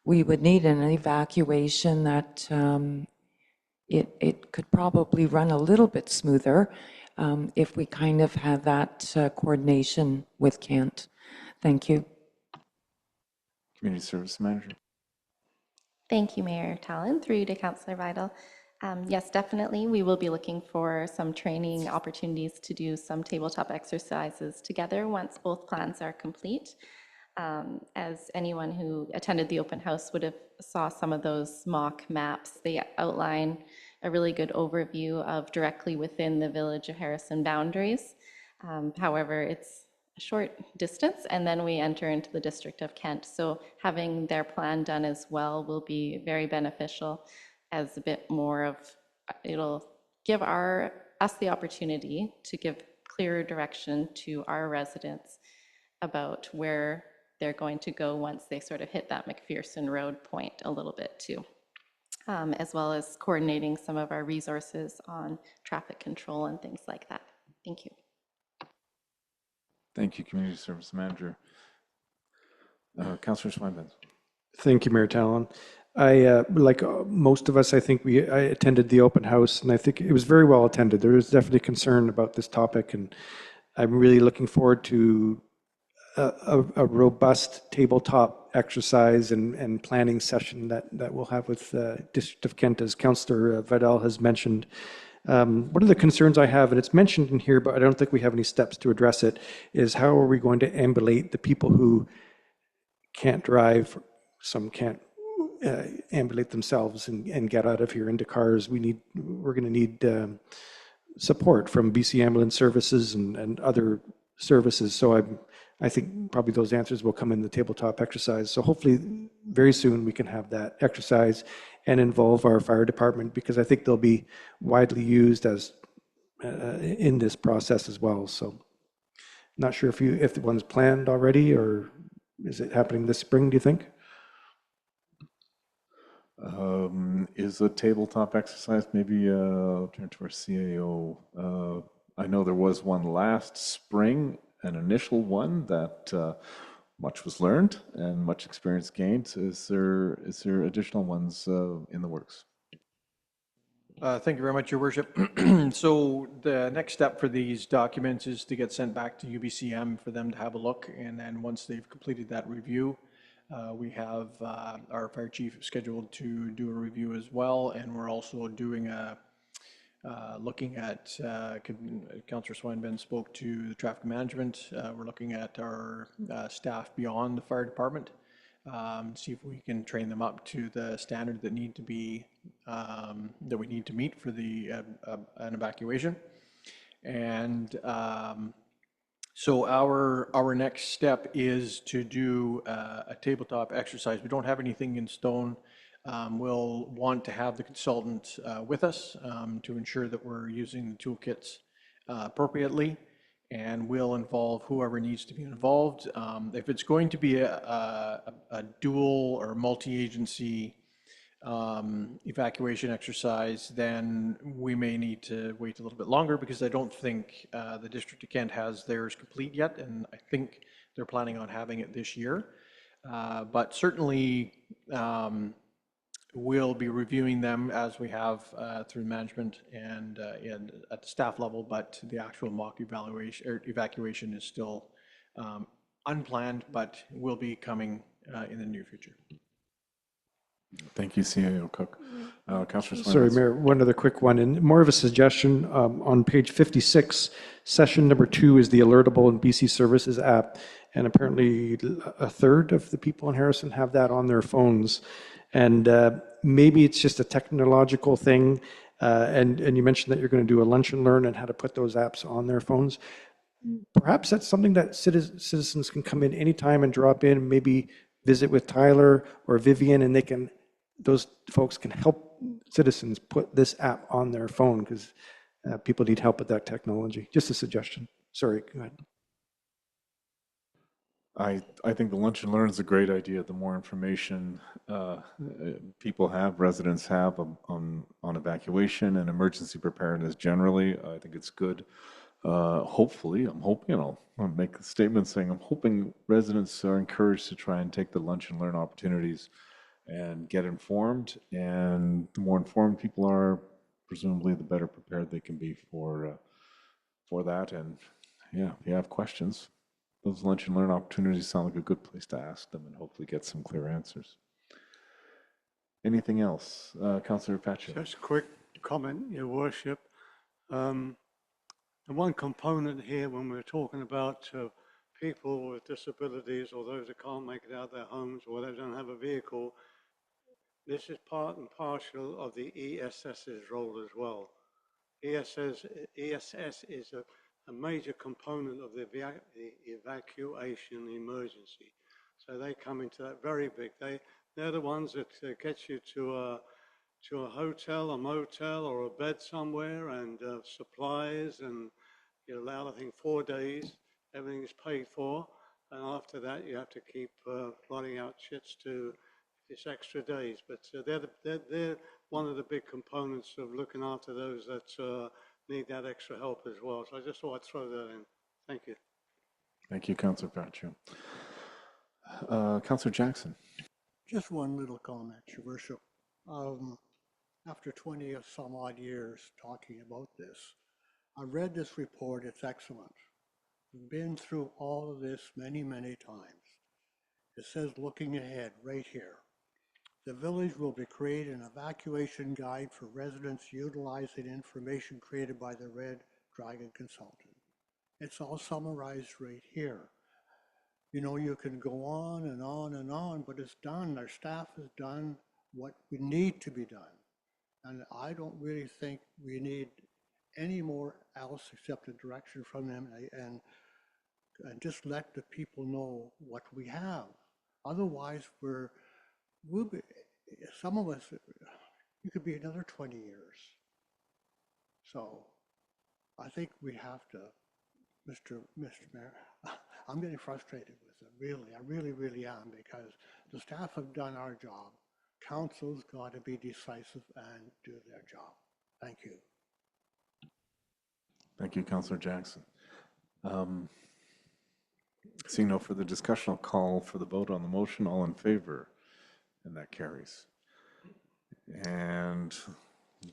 [SPEAKER 5] we would need an evacuation that it could probably run a little bit smoother if we kind of had that coordination with Kent. Thank you.
[SPEAKER 1] Community Service Manager.
[SPEAKER 7] Thank you, Mayor Tallon. Through you to Councillor Vital. Yes, definitely. We will be looking for some training opportunities to do some tabletop exercises together once both plans are complete. As anyone who attended the open house would have saw some of those mock maps, they outline a really good overview of directly within the Village of Harrison boundaries. However, it's a short distance and then we enter into the District of Kent. So having their plan done as well will be very beneficial, as a bit more of, it'll give us the opportunity to give clearer direction to our residents about where they're going to go once they sort of hit that McPherson Road point a little bit too, as well as coordinating some of our resources on traffic control and things like that. Thank you.
[SPEAKER 1] Thank you, Community Service Manager. Councillor Schweinbenz.
[SPEAKER 3] Thank you, Mayor Tallon. I, like most of us, I think I attended the open house, and I think it was very well attended. There was definitely concern about this topic, and I'm really looking forward to a robust tabletop exercise and planning session that we'll have with District of Kent, as Councillor Vidal has mentioned. One of the concerns I have, and it's mentioned in here, but I don't think we have any steps to address it, is how are we going to ambulate the people who can't drive, some can't ambulate themselves and get out of here into cars. We're going to need support from BC Ambulance Services and other services. So I think probably those answers will come in the tabletop exercise. So hopefully very soon we can have that exercise and involve our fire department, because I think they'll be widely used as in this process as well. So not sure if the one's planned already, or is it happening this spring, do you think?
[SPEAKER 1] Is a tabletop exercise, maybe I'll turn to our CAO. I know there was one last spring, an initial one that much was learned and much experience gained. Is there additional ones in the works?
[SPEAKER 8] Thank you very much, Your Worship. So the next step for these documents is to get sent back to UBCM for them to have a look. And then once they've completed that review, we have our fire chief scheduled to do a review as well. And we're also doing looking at, Councillor Swineben spoke to the traffic management. We're looking at our staff beyond the fire department. See if we can train them up to the standard that need to be that we need to meet for the an evacuation. And so our next step is to do a tabletop exercise. We don't have anything in stone. We'll want to have the consultant with us to ensure that we're using the toolkits appropriately, and will involve whoever needs to be involved. If it's going to be a dual or multi-agency evacuation exercise, then we may need to wait a little bit longer, because I don't think the District of Kent has theirs complete yet, and I think they're planning on having it this year. But certainly, we'll be reviewing them as we have through management and at the staff level, but the actual mock evaluation or evacuation is still unplanned, but will be coming in the near future.
[SPEAKER 1] Thank you, CAO Cook. Councillor
[SPEAKER 3] Sorry,
[SPEAKER 1] Swinburne.
[SPEAKER 3] Mayor, one other quick one, and more of a suggestion. On page 56, session number 2 is the Alertable and BC Services app, and apparently a third of the people in Harrison have that on their phones. And maybe it's just a technological thing, and you mentioned that you're going to do a lunch and learn and how to put those apps on their phones. Perhaps that's something that citizens can come in anytime and drop in, maybe visit with Tyler or Vivian, and those folks can help citizens put this app on their phone, because people need help with that technology. Just a suggestion. Sorry, go ahead.
[SPEAKER 1] I think the lunch and learn is a great idea. The more information people have, residents have on evacuation and emergency preparedness generally, I think it's good. Hopefully, I'm hoping, and I'll make a statement saying I'm hoping residents are encouraged to try and take the lunch and learn opportunities and get informed. And the more informed people are, presumably the better prepared they can be for that. And yeah, if you have questions, those lunch and learn opportunities sound like a good place to ask them and hopefully get some clear answers. Anything else? Councillor Patrick.
[SPEAKER 2] Just a quick comment, Your Worship. The one component here when we're talking about people with disabilities or those that can't make it out of their homes or they don't have a vehicle, this is part and parcel of the ESS's role as well. ESS is a major component of the evacuation emergency. So they come into that very big. They're the ones that get you to a hotel, a motel, or a bed somewhere, and supplies, and you're allowed, I think, 4 days. Everything is paid for, and after that, you have to keep blotting out shits to this extra days. But they're one of the big components of looking after those that need that extra help as well. So I just thought I'd throw that in. Thank you.
[SPEAKER 1] Thank you, Councillor Patrick. Councillor Jackson.
[SPEAKER 6] Just one little comment, Your Worship. After 20 or some odd years talking about this, I read this report. It's excellent. We've been through all of this many, many times. It says, looking ahead, right here, the village will be creating an evacuation guide for residents utilizing information created by the Red Dragon Consultant. It's all summarized right here. You know, you can go on and on and on, but it's done. Our staff has done what we need to be done. And I don't really think we need any more else except a direction from them and just let the people know what we have. Otherwise, we'll be, some of us, it could be another 20 years. So I think we have to, Mr. Mayor, I'm getting frustrated with it, really. I really am, because the staff have done our job. Council's got to be decisive and do their job. Thank you.
[SPEAKER 1] Thank you, Councillor Jackson. Seeing no further discussion, I'll call for the vote on the motion. All in favor? And that carries. And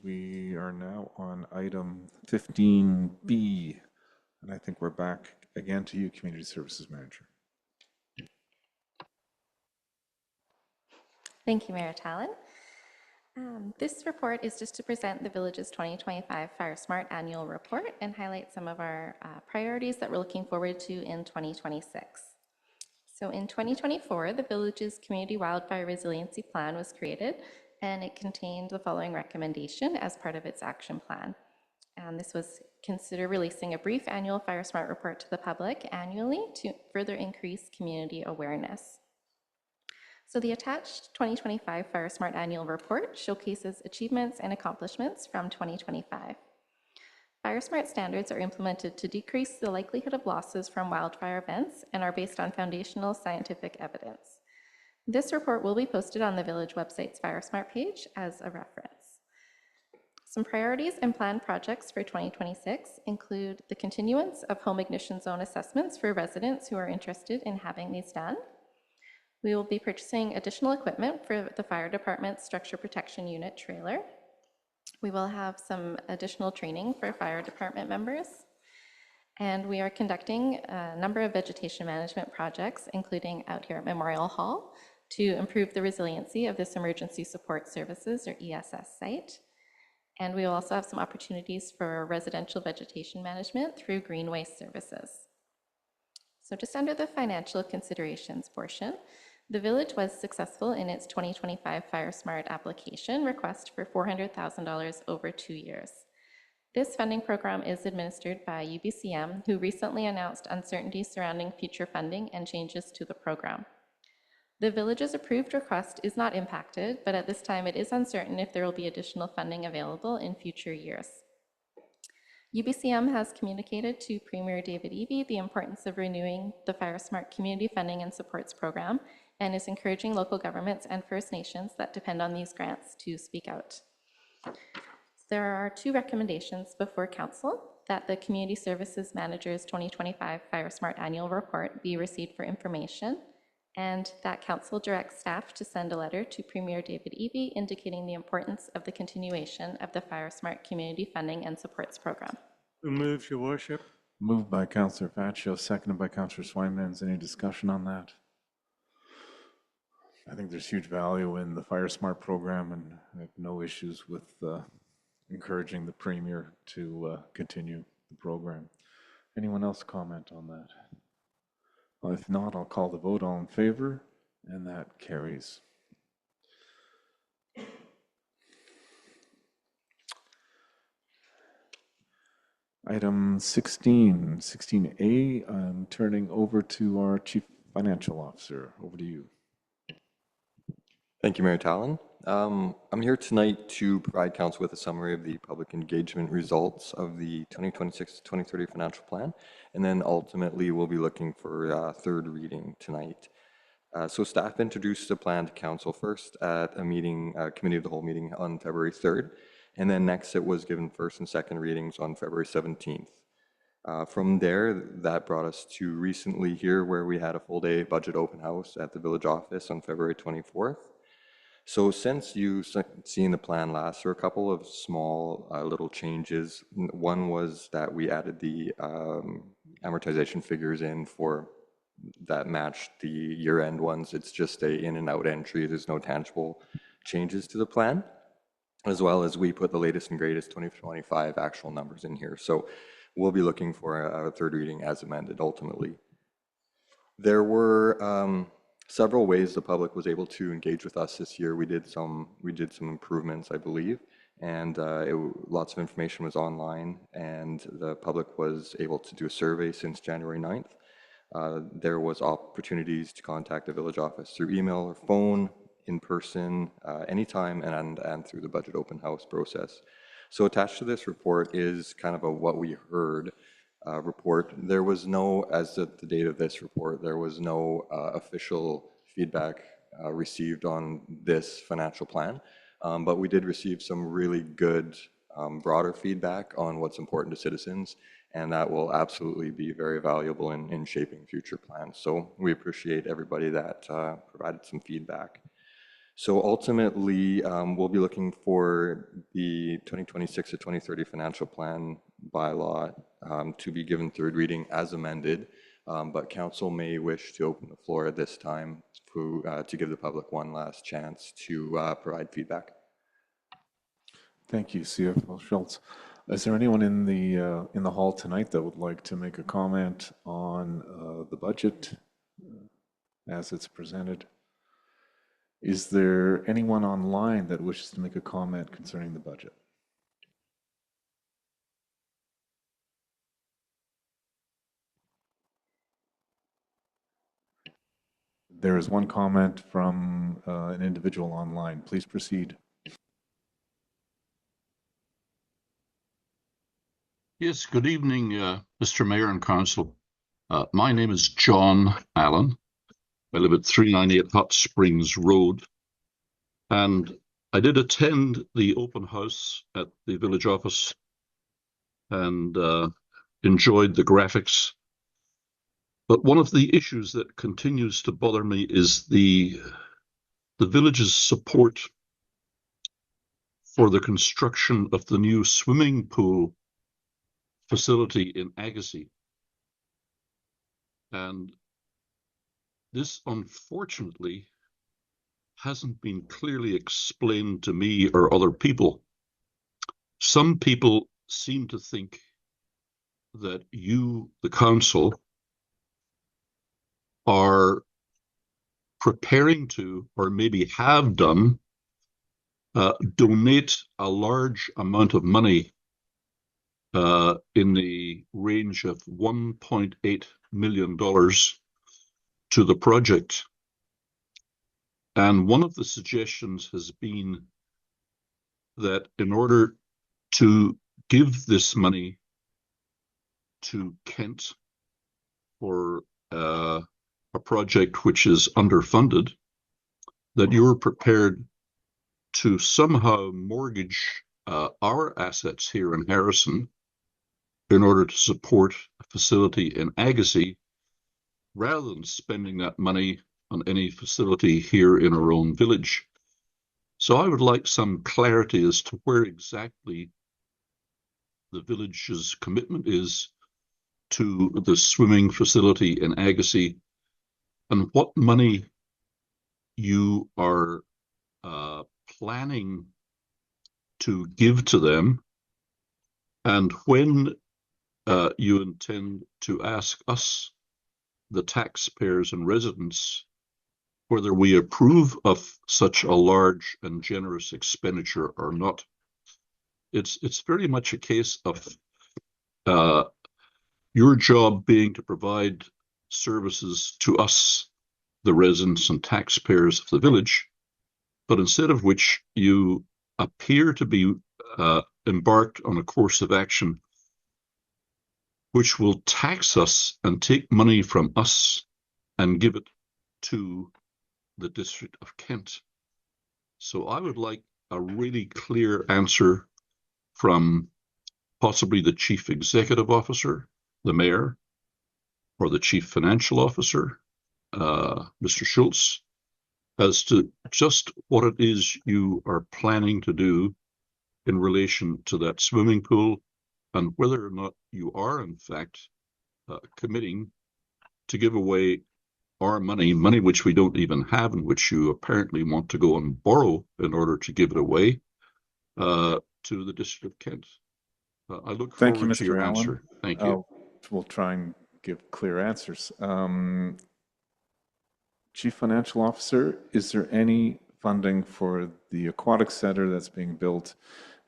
[SPEAKER 1] we are now on item 15B. And I think we're back again to you, Community Services Manager.
[SPEAKER 7] Thank you, Mayor Tallon. This report is just to present the Village's 2025 Fire Smart Annual Report and highlight some of our priorities that we're looking forward to in 2026. So in 2024, the Village's Community Wildfire Resiliency Plan was created, and it contained the following recommendation as part of its action plan. And this was consider releasing a brief annual Fire Smart report to the public annually to further increase community awareness. So the attached 2025 Fire Smart Annual Report showcases achievements and accomplishments from 2025. Fire Smart standards are implemented to decrease the likelihood of losses from wildfire events and are based on foundational scientific evidence. This report will be posted on the Village website's Fire Smart page as a reference. Some priorities and planned projects for 2026 include the continuance of home ignition zone assessments for residents who are interested in having these done. We will be purchasing additional equipment for the fire department's structure protection unit trailer. We will have some additional training for fire department members. And we are conducting a number of vegetation management projects, including out here at Memorial Hall, to improve the resiliency of this Emergency Support Services, or ESS site. And we will also have some opportunities for residential vegetation management through green waste services. So just under the financial considerations portion, the Village was successful in its 2025 Fire Smart application request for $400,000 over 2 years. This funding program is administered by UBCM, who recently announced uncertainties surrounding future funding and changes to the program. The Village's approved request is not impacted, but at this time it is uncertain if there will be additional funding available in future years. UBCM has communicated to Premier David Eby the importance of renewing the Fire Smart Community Funding and Supports Program and is encouraging local governments and First Nations that depend on these grants to speak out. There are 2 recommendations before Council: that the Community Services Manager's 2025 Fire Smart Annual Report be received for information, and that Council directs staff to send a letter to Premier David Eby indicating the importance of the continuation of the Fire Smart Community Funding and Supports Program.
[SPEAKER 2] Who moves, Your Worship?
[SPEAKER 1] Moved by Councillor Faccio, seconded by Councillor Swinemans. Any discussion on that? I think there's huge value in the Fire Smart program, and I have no issues with encouraging the Premier to continue the program. Anyone else comment on that? Well, if not, I'll call the vote. All in favor, and that carries. Item 16A, I'm turning over to our Chief Financial Officer. Over to you.
[SPEAKER 9] Thank you, Mayor Tallon. I'm here tonight to provide Council with a summary of the public engagement results of the 2026-2030 financial plan, and then ultimately we'll be looking for a third reading tonight. So staff introduced the plan to Council first at a meeting, Committee of the Whole meeting on February 3rd, and then next it was given first and second readings on February 17th. From there, that brought us to recently here, where we had a full-day budget open house at the Village office on February 24th. So since you've seen the plan last, there are a couple of small little changes. One was that we added the amortization figures in for that matched the year-end ones. It's just a in and out entry. There's no tangible changes to the plan, as well as we put the latest and greatest 2025 actual numbers in here. So we'll be looking for a third reading as amended ultimately. There were several ways the public was able to engage with us this year. We did some improvements, I believe, and lots of information was online, and the public was able to do a survey since January 9th. There was opportunities to contact the village office through email or phone, in person, anytime, and through the budget open house process. So attached to this report is kind of a what we heard report. There was no, as of the date of this report, there was no official feedback received on this financial plan, but we did receive some really good broader feedback on what's important to citizens, and that will absolutely be very valuable in shaping future plans. So we appreciate everybody that provided some feedback. So ultimately, we'll be looking for the 2026 to 2030 financial plan bylaw to be given third reading as amended, but council may wish to open the floor at this time to give the public one last chance to provide feedback.
[SPEAKER 1] Thank you, CFO Schultz. Is there anyone in the hall tonight that would like to make a comment on the budget as it's presented? Is there anyone online that wishes to make a comment concerning the budget? There is one comment from an individual online. Please proceed.
[SPEAKER 10] Yes, good evening, Mr. Mayor and Council. My name is John Allen. I live at 398 Hot Springs Road, and I did attend the open house at the village office and enjoyed the graphics. But one of the issues that continues to bother me is the village's support for the construction of the new swimming pool facility in Agassiz. And this, unfortunately, hasn't been clearly explained to me or other people. Some people seem to think that you, the council, are preparing to, or maybe have done, donate a large amount of money in the range of $1.8 million to the project. And one of the suggestions has been that in order to give this money to Kent for a project which is underfunded, that you're prepared to somehow mortgage our assets here in Harrison in order to support a facility in Agassiz, rather than spending that money on any facility here in our own village. So I would like some clarity as to where exactly the village's commitment is to the swimming facility in Agassiz, and what money you are planning to give to them, and when you intend to ask us, the taxpayers and residents, whether we approve of such a large and generous expenditure or not. It's very much a case of your job being to provide services to us, the residents and taxpayers of the village, but instead of which you appear to be embarked on a course of action which will tax us and take money from us and give it to the District of Kent. So I would like a really clear answer from possibly the Chief Executive Officer, the Mayor, or the Chief Financial Officer, Mr. Schultz, as to just what it is you are planning to do in relation to that swimming pool, and whether or not you are, in fact, committing to give away our money which we don't even have and which you apparently want to go and borrow in order to give it away to the District of Kent. I look
[SPEAKER 1] Thank you,
[SPEAKER 10] forward to
[SPEAKER 1] Mr.
[SPEAKER 10] your
[SPEAKER 1] Allen.
[SPEAKER 10] answer. Thank you.
[SPEAKER 1] We'll try and give clear answers. Chief Financial Officer, is there any funding for the aquatic center that's being built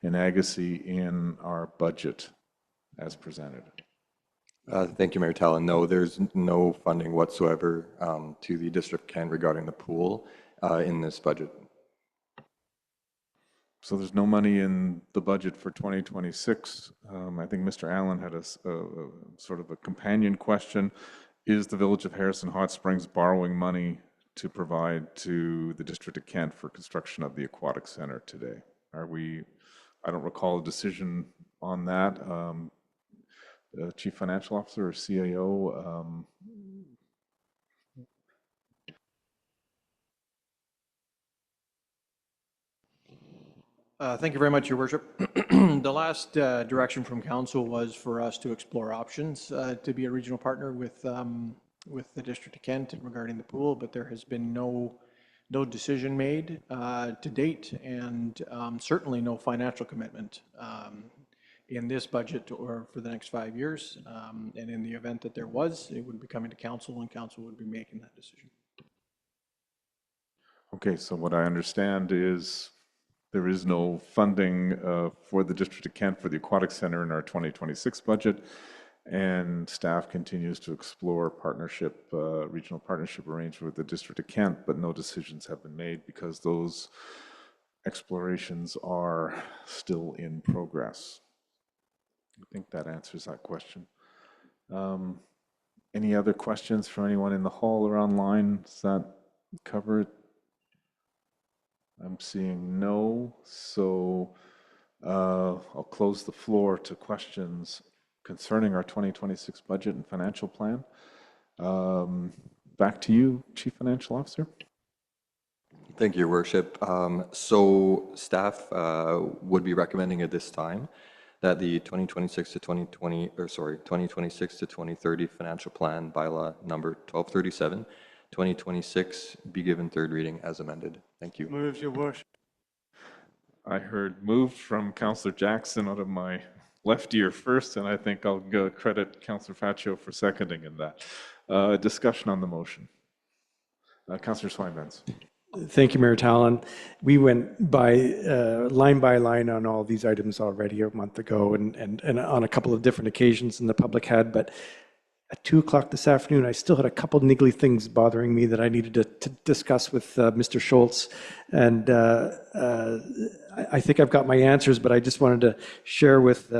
[SPEAKER 1] in Agassiz in our budget as presented?
[SPEAKER 9] Thank you, Mayor Tallon. No, there's no funding whatsoever to the District of Kent regarding the pool in this budget.
[SPEAKER 1] So there's no money in the budget for 2026. I think Mr. Allen had a sort of a companion question. Is the Village of Harrison Hot Springs borrowing money to provide to the District of Kent for construction of the Aquatic Center today? Are we, I don't recall a decision on that. Chief Financial Officer or CAO?
[SPEAKER 8] Thank you very much, Your Worship. The last direction from council was for us to explore options to be a regional partner with the District of Kent regarding the pool, but there has been no decision made to date, and certainly no financial commitment in this budget or for the next 5 years. And in the event that there was, it would be coming to council, and council would be making that decision.
[SPEAKER 1] Okay, so what I understand is there is no funding for the District of Kent for the Aquatic Center in our 2026 budget, and staff continues to explore partnership, regional partnership arrangement with the District of Kent, but no decisions have been made because those explorations are still in progress. I think that answers that question. Any other questions from anyone in the hall or online? Does that cover it? I'm seeing no, so I'll close the floor to questions concerning our 2026 budget and financial plan. Back to you, Chief Financial Officer.
[SPEAKER 9] Thank you, Your Worship. So staff would be recommending at this time that the 2026 to 2030 financial plan bylaw number 1237, 2026 be given third reading as amended. Thank you.
[SPEAKER 2] Moves, Your Worship.
[SPEAKER 1] I heard moved from Councillor Jackson out of my left ear first, and I think I'll credit Councillor Faccio for seconding in that. Discussion on the motion. Councillor Swinbanks.
[SPEAKER 3] Thank you, Mayor Tallon. We went by line on all these items already a month ago and on a couple of different occasions in the public had, but at 2 o'clock this afternoon, I still had a couple of niggly things bothering me that I needed to discuss with Mr. Schultz. And I think I've got my answers, but I just wanted to share with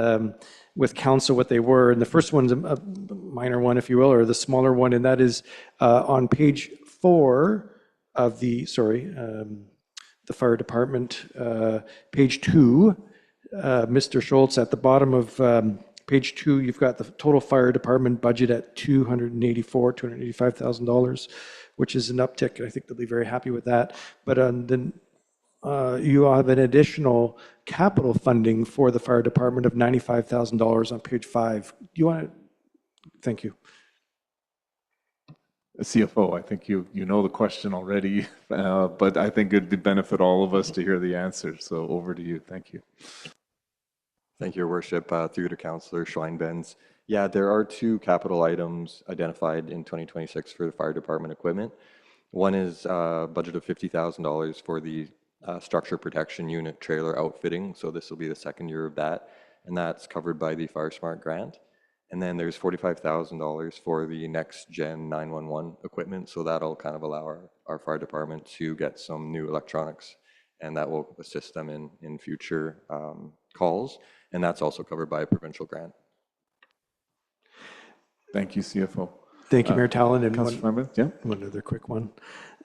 [SPEAKER 3] council what they were. And the first one's a minor one, if you will, or the smaller one, and that is on page 4 of the, the fire department, page 2, Mr. Schultz, at the bottom of page 2, you've got the total fire department budget at $285,000, which is an uptick. I think they'll be very happy with that. But then you have an additional capital funding for the fire department of $95,000 on page 5. Do you want to? Thank you.
[SPEAKER 1] CFO, I think you know the question already, but I think it'd benefit all of us to hear the answer. So over to you. Thank you.
[SPEAKER 9] Thank you, Your Worship. Through to Councillor Schweinbenz. Yeah, there are 2 capital items identified in 2026 for the fire department equipment. One is a budget of $50,000 for the structure protection unit trailer outfitting. So this will be the 2nd year of that, and that's covered by the Fire Smart grant. And then there's $45,000 for the next gen 911 equipment. So that'll kind of allow our fire department to get some new electronics, and that will assist them in future calls. And that's also covered by a provincial grant.
[SPEAKER 1] Thank you, CFO.
[SPEAKER 3] Thank you, Mayor Tallon. And one other quick one.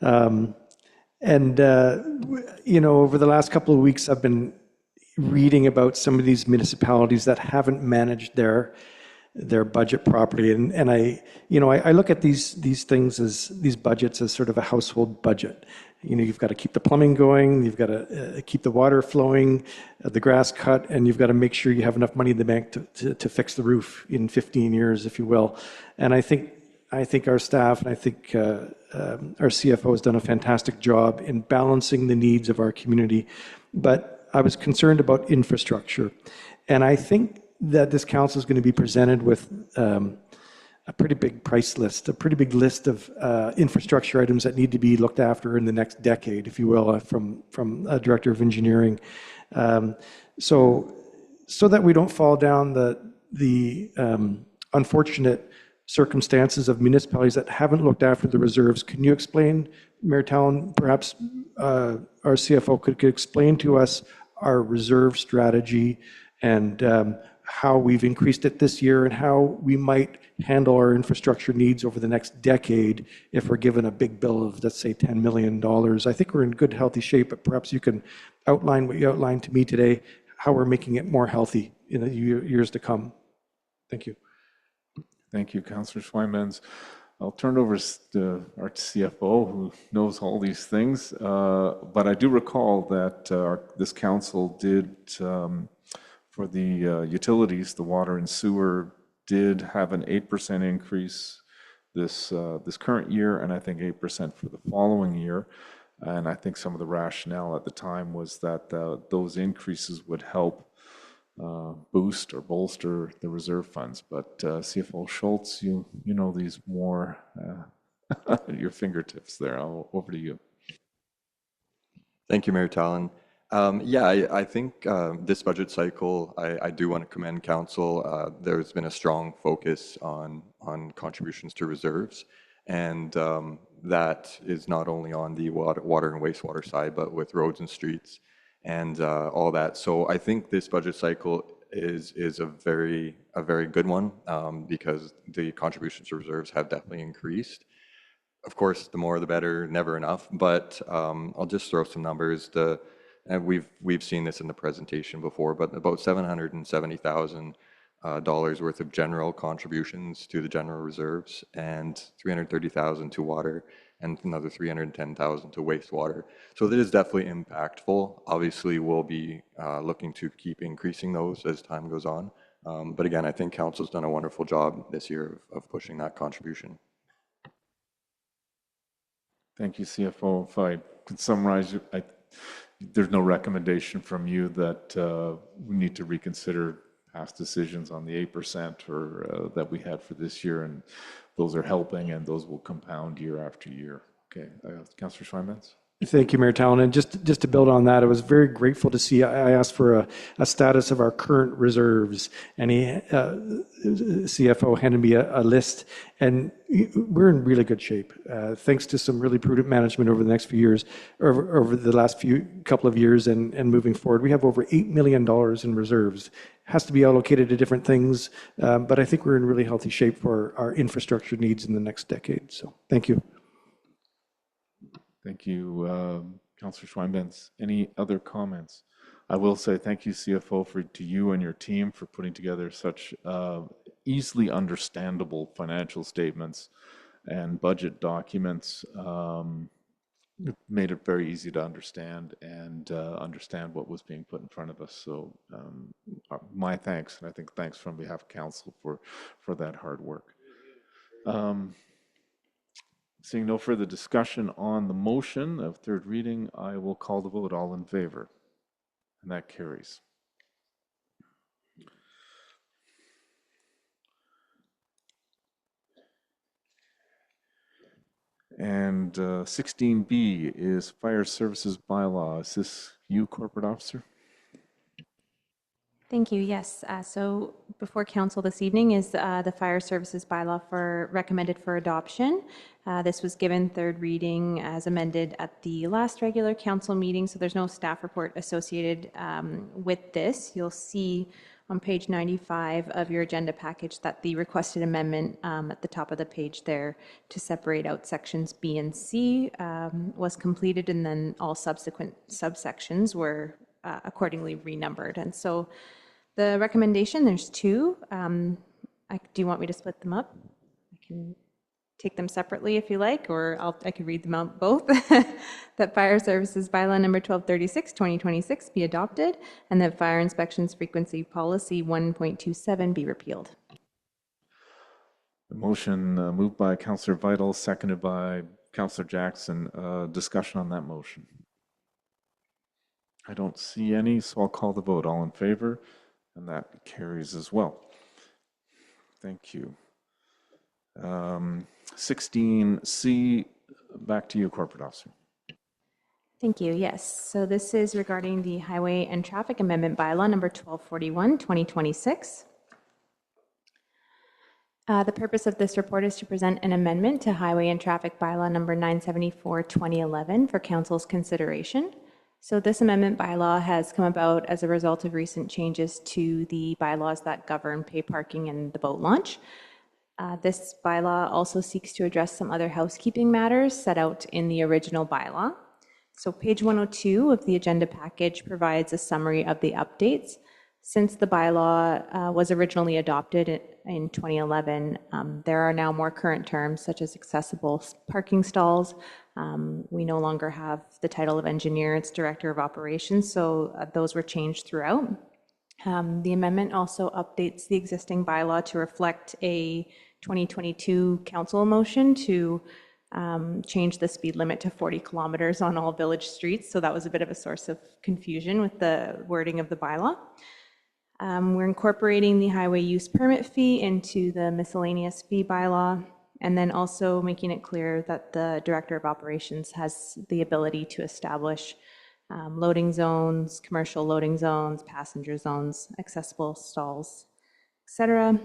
[SPEAKER 3] Over the last couple of weeks, I've been reading about some of these municipalities that haven't managed their budget properly. And I look at these things as these budgets as sort of a household budget. You've got to keep the plumbing going, you've got to keep the water flowing, the grass cut, and you've got to make sure you have enough money in the bank to fix the roof in 15 years, if you will. And I think our staff and I think our CFO has done a fantastic job in balancing the needs of our community. But I was concerned about infrastructure. And I think that this council is going to be presented with a pretty big price list, a pretty big list of infrastructure items that need to be looked after in the next decade, if you will, from a director of engineering. So that we don't fall down the unfortunate circumstances of municipalities that haven't looked after the reserves. Can you explain, Mayor Talon, perhaps our CFO could explain to us our reserve strategy and how we've increased it this year and how we might handle our infrastructure needs over the next decade if we're given a big bill of, let's say, $10 million. I think we're in good, healthy shape, but perhaps you can outline what you outlined to me today, how we're making it more healthy in the years to come. Thank you.
[SPEAKER 1] Thank you, Councillor Schweinmans. I'll turn it over to our CFO, who knows all these things. But I do recall that this council did, for the utilities, the water and sewer, did have an 8% increase this current year, and I think 8% for the following year. And I think some of the rationale at the time was that those increases would help boost or bolster the reserve funds. But CFO Schultz, you know these more at your fingertips there. Over to you.
[SPEAKER 9] Thank you, Mayor Talon. I think this budget cycle, I do want to commend council. There's been a strong focus on contributions to reserves, and that is not only on the water and wastewater side, but with roads and streets and all that. So I think this budget cycle is a very good one because the contributions to reserves have definitely increased. Of course, the more the better, never enough. But I'll just throw some numbers. And we've seen this in the presentation before, but about $770,000 worth of general contributions to the general reserves, and $330,000 to water, and another $310,000 to wastewater. So that is definitely impactful. Obviously, we'll be looking to keep increasing those as time goes on. But again, I think council's done a wonderful job this year of pushing that contribution.
[SPEAKER 1] Thank you, CFO. If I could summarize, there's no recommendation from you that we need to reconsider past decisions on the 8% or that we had for this year, and those are helping, and those will compound year after year. Okay, Councillor Schweinmans.
[SPEAKER 3] Thank you, Mayor Talon. And just to build on that, I was very grateful to see, I asked for a status of our current reserves, and CFO handed me a list, and we're in really good shape. Thanks to some really prudent management over the next few years, over the last couple of years and moving forward. We have over $8 million in reserves. Has to be allocated to different things, but I think we're in really healthy shape for our infrastructure needs in the next decade. So thank you.
[SPEAKER 1] Thank you, Councillor Schweinmans. Any other comments? I will say thank you, CFO, to you and your team for putting together such easily understandable financial statements and budget documents. It made it very easy to understand and understand what was being put in front of us. So my thanks, and I think thanks from behalf of council for that hard work. Seeing no further discussion on the motion of third reading, I will call the vote. All in favor? And that carries. And 16B is Fire Services Bylaw. Is this you, Corporate Officer?
[SPEAKER 4] Thank you. Yes. So before council this evening is the Fire Services Bylaw recommended for adoption. This was given third reading as amended at the last regular council meeting, so there's no staff report associated with this. You'll see on page 95 of your agenda package that the requested amendment at the top of the page there to separate out sections B and C was completed, and then all subsequent subsections were accordingly renumbered. And so the recommendation, there's two. Do you want me to split them up? I can take them separately if you like, or I could read them out both. That Fire Services Bylaw number 1236, 2026 be adopted, and that Fire Inspections Frequency Policy 1.27 be repealed.
[SPEAKER 1] The motion moved by Councillor Vital, seconded by Councillor Jackson. Discussion on that motion. I don't see any, so I'll call the vote. All in favor? And that carries as well. Thank you. 16C, back to you, Corporate Officer.
[SPEAKER 4] Thank you. Yes. So this is regarding the Highway and Traffic Amendment Bylaw number 1241, 2026. The purpose of this report is to present an amendment to Highway and Traffic Bylaw number 974, 2011 for Council's consideration. So this amendment bylaw has come about as a result of recent changes to the bylaws that govern pay parking and the boat launch. This bylaw also seeks to address some other housekeeping matters set out in the original bylaw. So page 102 of the agenda package provides a summary of the updates. Since the bylaw was originally adopted in 2011, there are now more current terms such as accessible parking stalls. We no longer have the title of engineer, it's director of operations, so those were changed throughout. The amendment also updates the existing bylaw to reflect a 2022 council motion to change the speed limit to 40 kilometers on all village streets. So that was a bit of a source of confusion with the wording of the bylaw. We're incorporating the highway use permit fee into the miscellaneous fee bylaw, and then also making it clear that the director of operations has the ability to establish loading zones, commercial loading zones, passenger zones, accessible stalls, etc.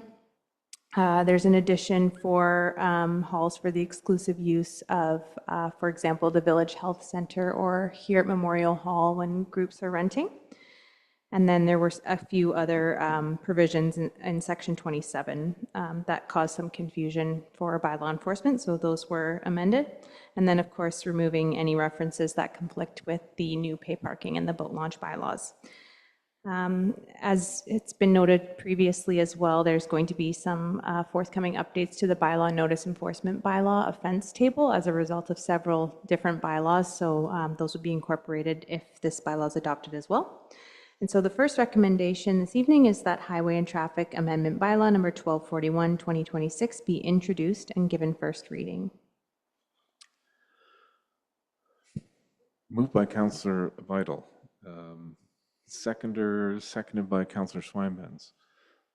[SPEAKER 4] There's an addition for halls for the exclusive use of, for example, the Village Health Center or here at Memorial Hall when groups are renting. And then there were a few other provisions in Section 27 that caused some confusion for bylaw enforcement, so those were amended. And then, of course, removing any references that conflict with the new pay parking and the boat launch bylaws. As it's been noted previously as well, there's going to be some forthcoming updates to the bylaw notice enforcement bylaw offense table as a result of several different bylaws, so those will be incorporated if this bylaw is adopted as well. And so the first recommendation this evening is that Highway and Traffic Amendment Bylaw number 1241, 2026 be introduced and given first reading.
[SPEAKER 1] Moved by Councillor Vital. Seconded by Councillor Swinemans.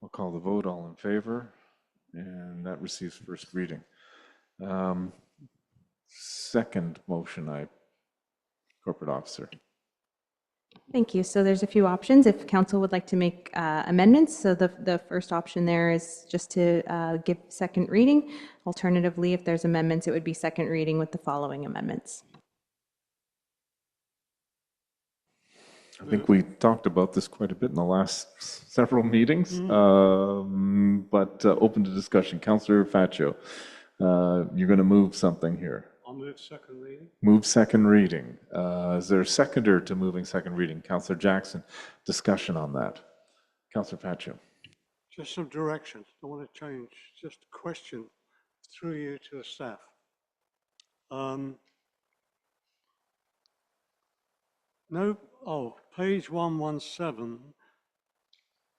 [SPEAKER 1] I'll call the vote. All in favor? And that receives first reading. Second motion, Corporate Officer.
[SPEAKER 4] Thank you. So there's a few options if council would like to make amendments. So the first option there is just to give second reading. Alternatively, if there's amendments, it would be second reading with the following amendments.
[SPEAKER 1] I think we talked about this quite a bit in the last several meetings, but open to discussion. Councillor Faccio, you're going to move something here.
[SPEAKER 2] I'll move second reading.
[SPEAKER 1] Move second reading. Is there a seconder to moving second reading? Councillor Jackson, discussion on that. Councillor Faccio.
[SPEAKER 2] Just some direction. I want to change. Just a question through you to the staff. Page 117,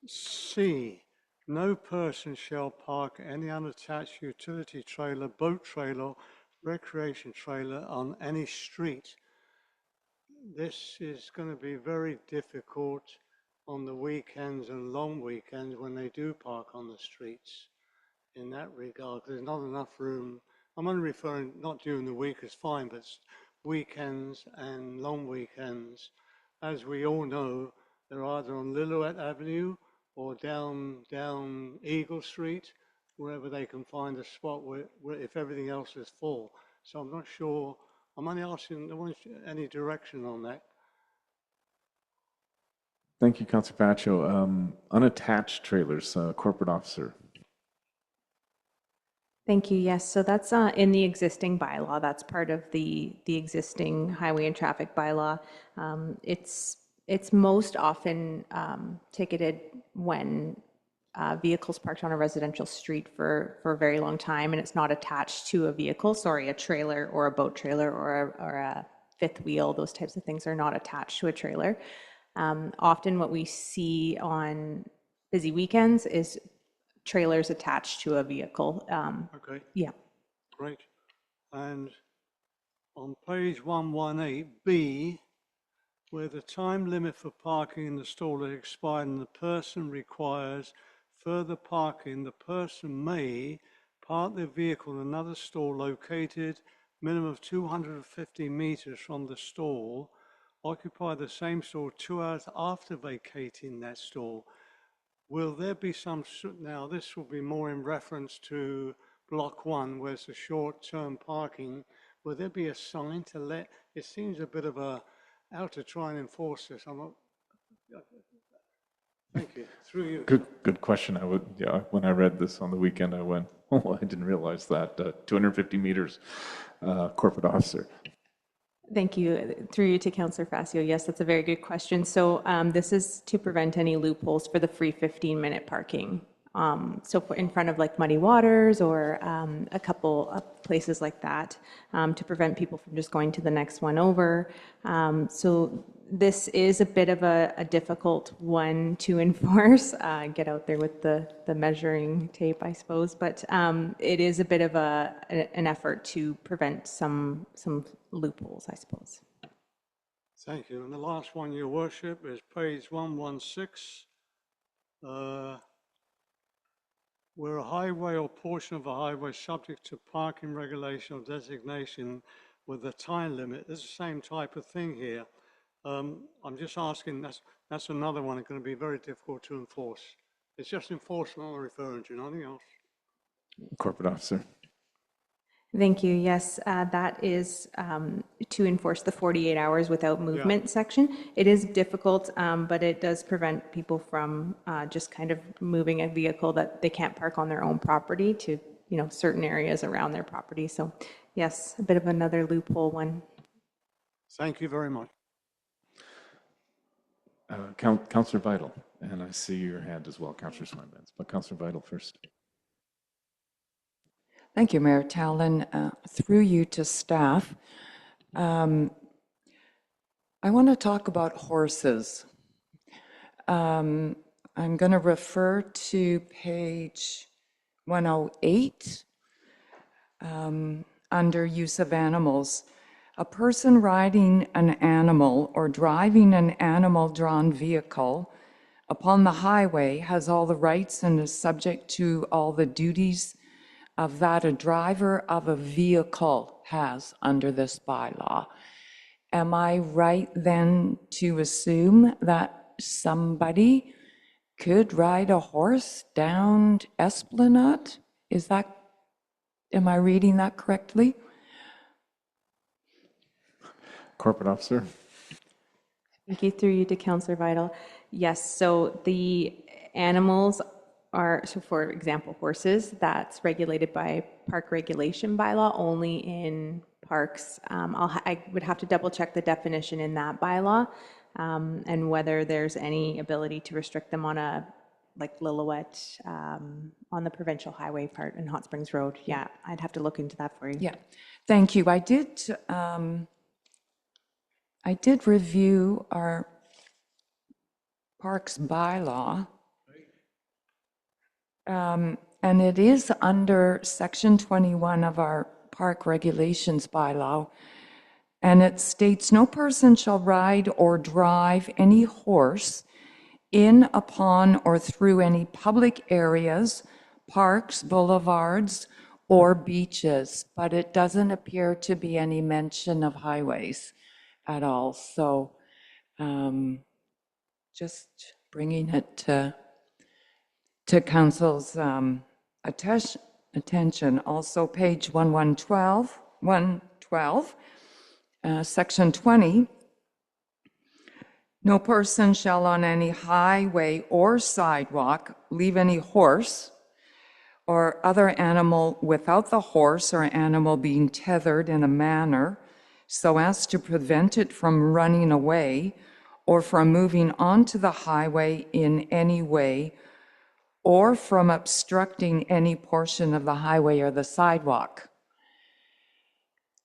[SPEAKER 2] C, no person shall park any unattached utility trailer, boat trailer, recreation trailer on any street. This is going to be very difficult on the weekends and long weekends when they do park on the streets in that regard. There's not enough room. I'm only referring, not during the week is fine, but weekends and long weekends. As we all know, they're either on Lillooet Avenue or down Eagle Street, wherever they can find a spot where if everything else is full. So I'm not sure, I'm only asking, I want any direction on that.
[SPEAKER 1] Thank you, Councillor Faccio. Unattached trailers, Corporate Officer.
[SPEAKER 4] Thank you. Yes, so that's in the existing bylaw. That's part of the existing highway and traffic bylaw. It's most often ticketed when vehicles parked on a residential street for a very long time and it's not attached to a vehicle. Sorry, a trailer or a boat trailer or a fifth wheel. Those types of things are not attached to a trailer. Often what we see on busy weekends is trailers attached to a vehicle.
[SPEAKER 2] Okay.
[SPEAKER 4] Yeah.
[SPEAKER 2] Great. And on page 118B, where the time limit for parking in the stall has expired and the person requires further parking, the person may park their vehicle in another stall located minimum of 250 meters from the stall, occupy the same stall 2 hours after vacating that stall. Will there be some, now this will be more in reference to block 1 where it's a short-term parking. Will there be a sign to let, it seems a bit of a, how to try and enforce this. I'm not, thank you, through you.
[SPEAKER 1] Good question. Yeah, when I read this on the weekend, I went, oh, I didn't realize that. 250 meters, corporate officer.
[SPEAKER 4] Thank you. Through you to Councillor Facio. Yes, that's a very good question. So this is to prevent any loopholes for the free 15-minute parking. So in front of like Muddy Waters or a couple of places like that to prevent people from just going to the next one over. So this is a bit of a difficult one to enforce. Get out there with the measuring tape, I suppose. But it is a bit of an effort to prevent some loopholes, I suppose.
[SPEAKER 2] Thank you. And the last one, Your Worship, is page 116. Where a highway or portion of a highway subject to parking regulation or designation with a time limit. It's the same type of thing here. I'm just asking, that's another one that's going to be very difficult to enforce. It's just enforcement I'm referring to, nothing else.
[SPEAKER 1] Corporate officer.
[SPEAKER 4] Thank you. Yes, that is to enforce the 48 hours without movement section. It is difficult, but it does prevent people from just kind of moving a vehicle that they can't park on their own property to, certain areas around their property. So yes, a bit of another loophole one.
[SPEAKER 2] Thank you very much.
[SPEAKER 1] Councillor Vital, and I see your hand as well, Councillor Swinbanks, but Councillor Vital first.
[SPEAKER 5] Thank you, Mayor Talon. Through you to staff, I want to talk about horses. I'm going to refer to page 108 under use of animals. A person riding an animal or driving an animal-drawn vehicle upon the highway has all the rights and is subject to all the duties of that a driver of a vehicle has under this bylaw. Am I right then to assume that somebody could ride a horse down Esplanade? Am I reading that correctly?
[SPEAKER 1] Corporate officer.
[SPEAKER 4] Thank you. Through you to Councillor Vital. Yes, so the animals are, so for example, horses, that's regulated by park regulation bylaw only in parks. I would have to double check the definition in that bylaw and whether there's any ability to restrict them on like Lillooet, on the provincial highway part in Hot Springs Road. Yeah, I'd have to look into that for you.
[SPEAKER 5] Yeah, thank you. I did review our parks bylaw. And it is under section 21 of our park regulations bylaw. And it states, no person shall ride or drive any horse in, upon, or through any public areas, parks, boulevards, or beaches. But it doesn't appear to be any mention of highways at all. So just bringing it to Council's attention. Also, page 112, section 20. No person shall on any highway or sidewalk leave any horse or other animal without the horse or animal being tethered in a manner so as to prevent it from running away or from moving onto the highway in any way, or from obstructing any portion of the highway or the sidewalk.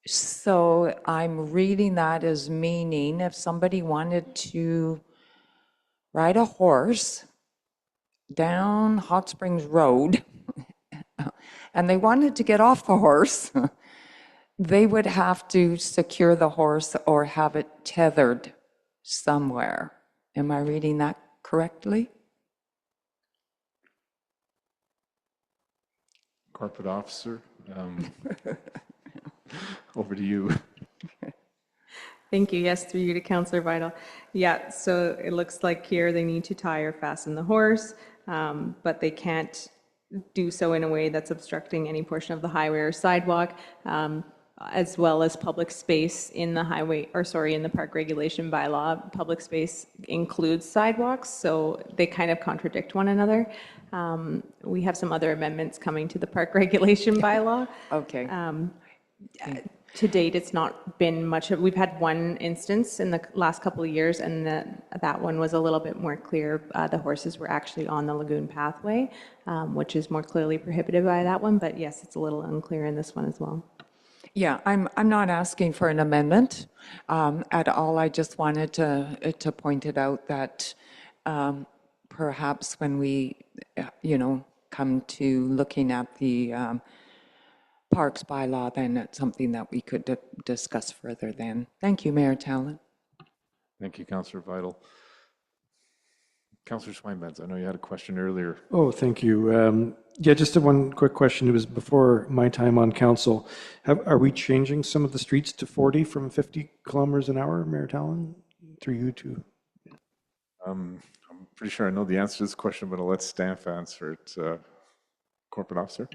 [SPEAKER 5] So I'm reading that as meaning if somebody wanted to ride a horse down Hot Springs Road and they wanted to get off the horse, they would have to secure the horse or have it tethered somewhere. Am I reading that correctly?
[SPEAKER 1] Corporate Officer, over to you.
[SPEAKER 4] Thank you. Yes, through you to Councillor Vital. Yeah, so it looks like here they need to tie or fasten the horse, but they can't do so in a way that's obstructing any portion of the highway or sidewalk, as well as public space in the highway, or sorry, in the park regulation bylaw. Public space includes sidewalks, so they kind of contradict one another. We have some other amendments coming to the park regulation bylaw.
[SPEAKER 5] Okay.
[SPEAKER 4] To date, it's not been much of, we've had one instance in the last couple of years, and that one was a little bit more clear. The horses were actually on the lagoon pathway, which is more clearly prohibited by that one, but yes, it's a little unclear in this one as well.
[SPEAKER 5] Yeah, I'm not asking for an amendment at all. I just wanted to point it out that perhaps when we, come to looking at the parks bylaw, then it's something that we could discuss further then. Thank you, Mayor Talon.
[SPEAKER 1] Thank you, Councillor Vital. Councillor Schweinbenz, I know you had a question earlier.
[SPEAKER 3] Oh, thank you. Yeah, just one quick question. It was before my time on council. Are we changing some of the streets to 40 from 50 kilometers an hour, Mayor Talon? Through you to.
[SPEAKER 1] I'm pretty sure I know the answer to this question, but I'll let staff answer it. Corporate Officer?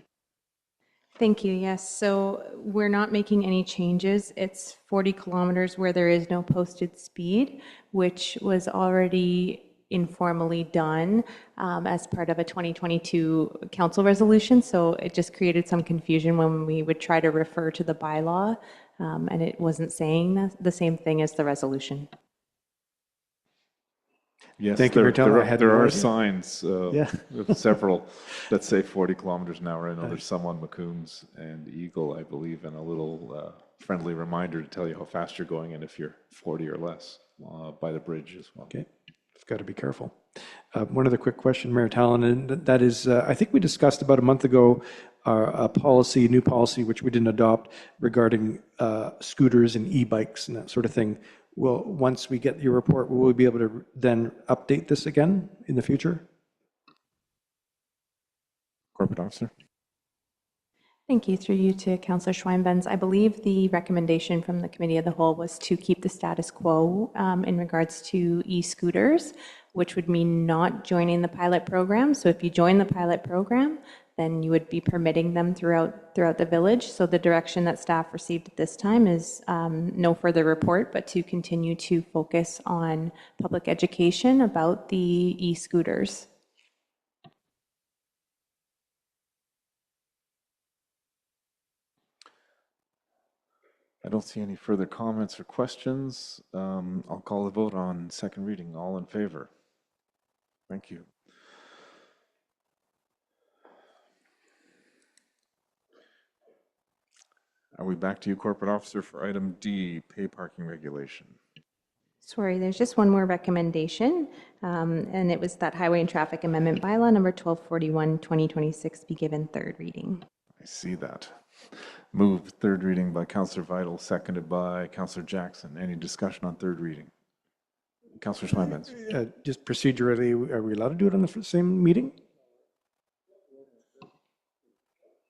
[SPEAKER 4] Thank you. Yes. So we're not making any changes. It's 40 kilometers where there is no posted speed, which was already informally done as part of a 2022 council resolution. So it just created some confusion when we would try to refer to the bylaw, and it wasn't saying the same thing as the resolution.
[SPEAKER 1] Yes,
[SPEAKER 3] Thank you for telling me. I had
[SPEAKER 1] there
[SPEAKER 3] no
[SPEAKER 1] are
[SPEAKER 3] idea.
[SPEAKER 1] signs,
[SPEAKER 3] Yeah.
[SPEAKER 1] several that say 40 kilometers an hour. I know there's some on McCombs and Eagle, I believe, and a little friendly reminder to tell you how fast you're going and if you're 40 or less by the bridge as well.
[SPEAKER 3] Okay, I've got to be careful. One other quick question, Mayor Talon, and that is, I think we discussed about a month ago a new policy, which we didn't adopt, regarding scooters and e-bikes and that sort of thing. Well, once we get your report, will we be able to then update this again in the future?
[SPEAKER 1] Corporate Officer?
[SPEAKER 4] Thank you. Through you to Councillor Schweinbenz. I believe the recommendation from the Committee of the Whole was to keep the status quo in regards to e-scooters, which would mean not joining the pilot program. So if you join the pilot program, then you would be permitting them throughout the village. So the direction that staff received at this time is no further report, but to continue to focus on public education about the e-scooters.
[SPEAKER 1] I don't see any further comments or questions. I'll call the vote on second reading. All in favor? Thank you. Are we back to you, Corporate Officer, for item D, pay parking regulation?
[SPEAKER 4] Sorry, there's just one more recommendation, and it was that Highway and Traffic Amendment Bylaw number 1241, 2026 be given third reading.
[SPEAKER 1] I see that. Moved third reading by Councillor Vital, seconded by Councillor Jackson. Any discussion on third reading? Councillor Schweinbenz.
[SPEAKER 3] Just procedurally, are we allowed to do it on the same meeting?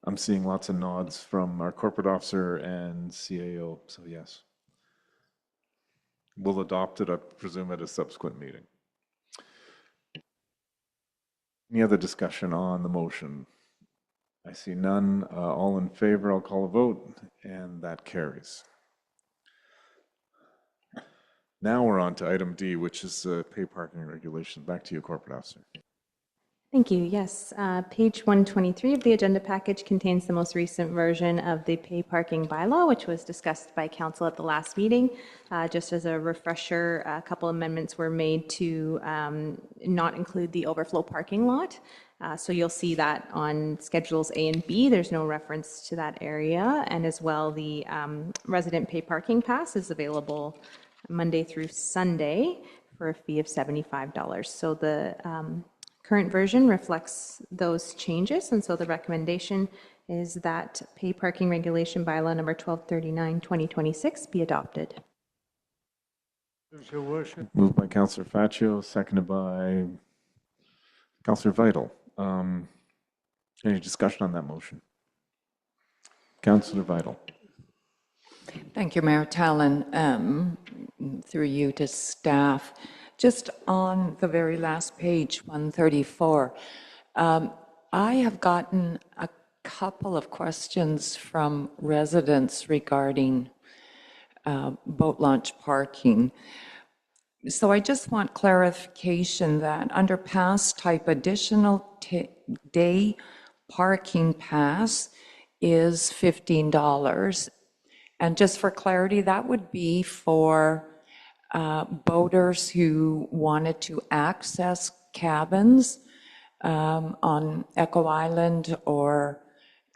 [SPEAKER 1] I'm seeing lots of nods from our Corporate Officer and CAO, so yes. We'll adopt it, I presume, at a subsequent meeting. Any other discussion on the motion? I see none. All in favor, I'll call a vote, and that carries. Now we're on to item D, which is pay parking regulations. Back to you, Corporate Officer.
[SPEAKER 4] Thank you. Yes, page 123 of the agenda package contains the most recent version of the pay parking bylaw, which was discussed by council at the last meeting. Just as a refresher, a couple amendments were made to not include the overflow parking lot. So you'll see that on schedules A and B. There's no reference to that area. And as well, the resident pay parking pass is available Monday through Sunday for a fee of $75. So the current version reflects those changes, and so the recommendation is that pay parking regulation bylaw number 1239, 2026 be adopted.
[SPEAKER 2] Your worship.
[SPEAKER 1] Moved by Councillor Faccio, seconded by Councillor Vital. Any discussion on that motion? Councillor Vital.
[SPEAKER 5] Thank you, Mayor Tallon. Through you to staff. Just on the very last page, 134, I have gotten a couple of questions from residents regarding boat launch parking. So I just want clarification that under pass type, additional day parking pass is $15. And just for clarity, that would be for boaters who wanted to access cabins on Echo Island or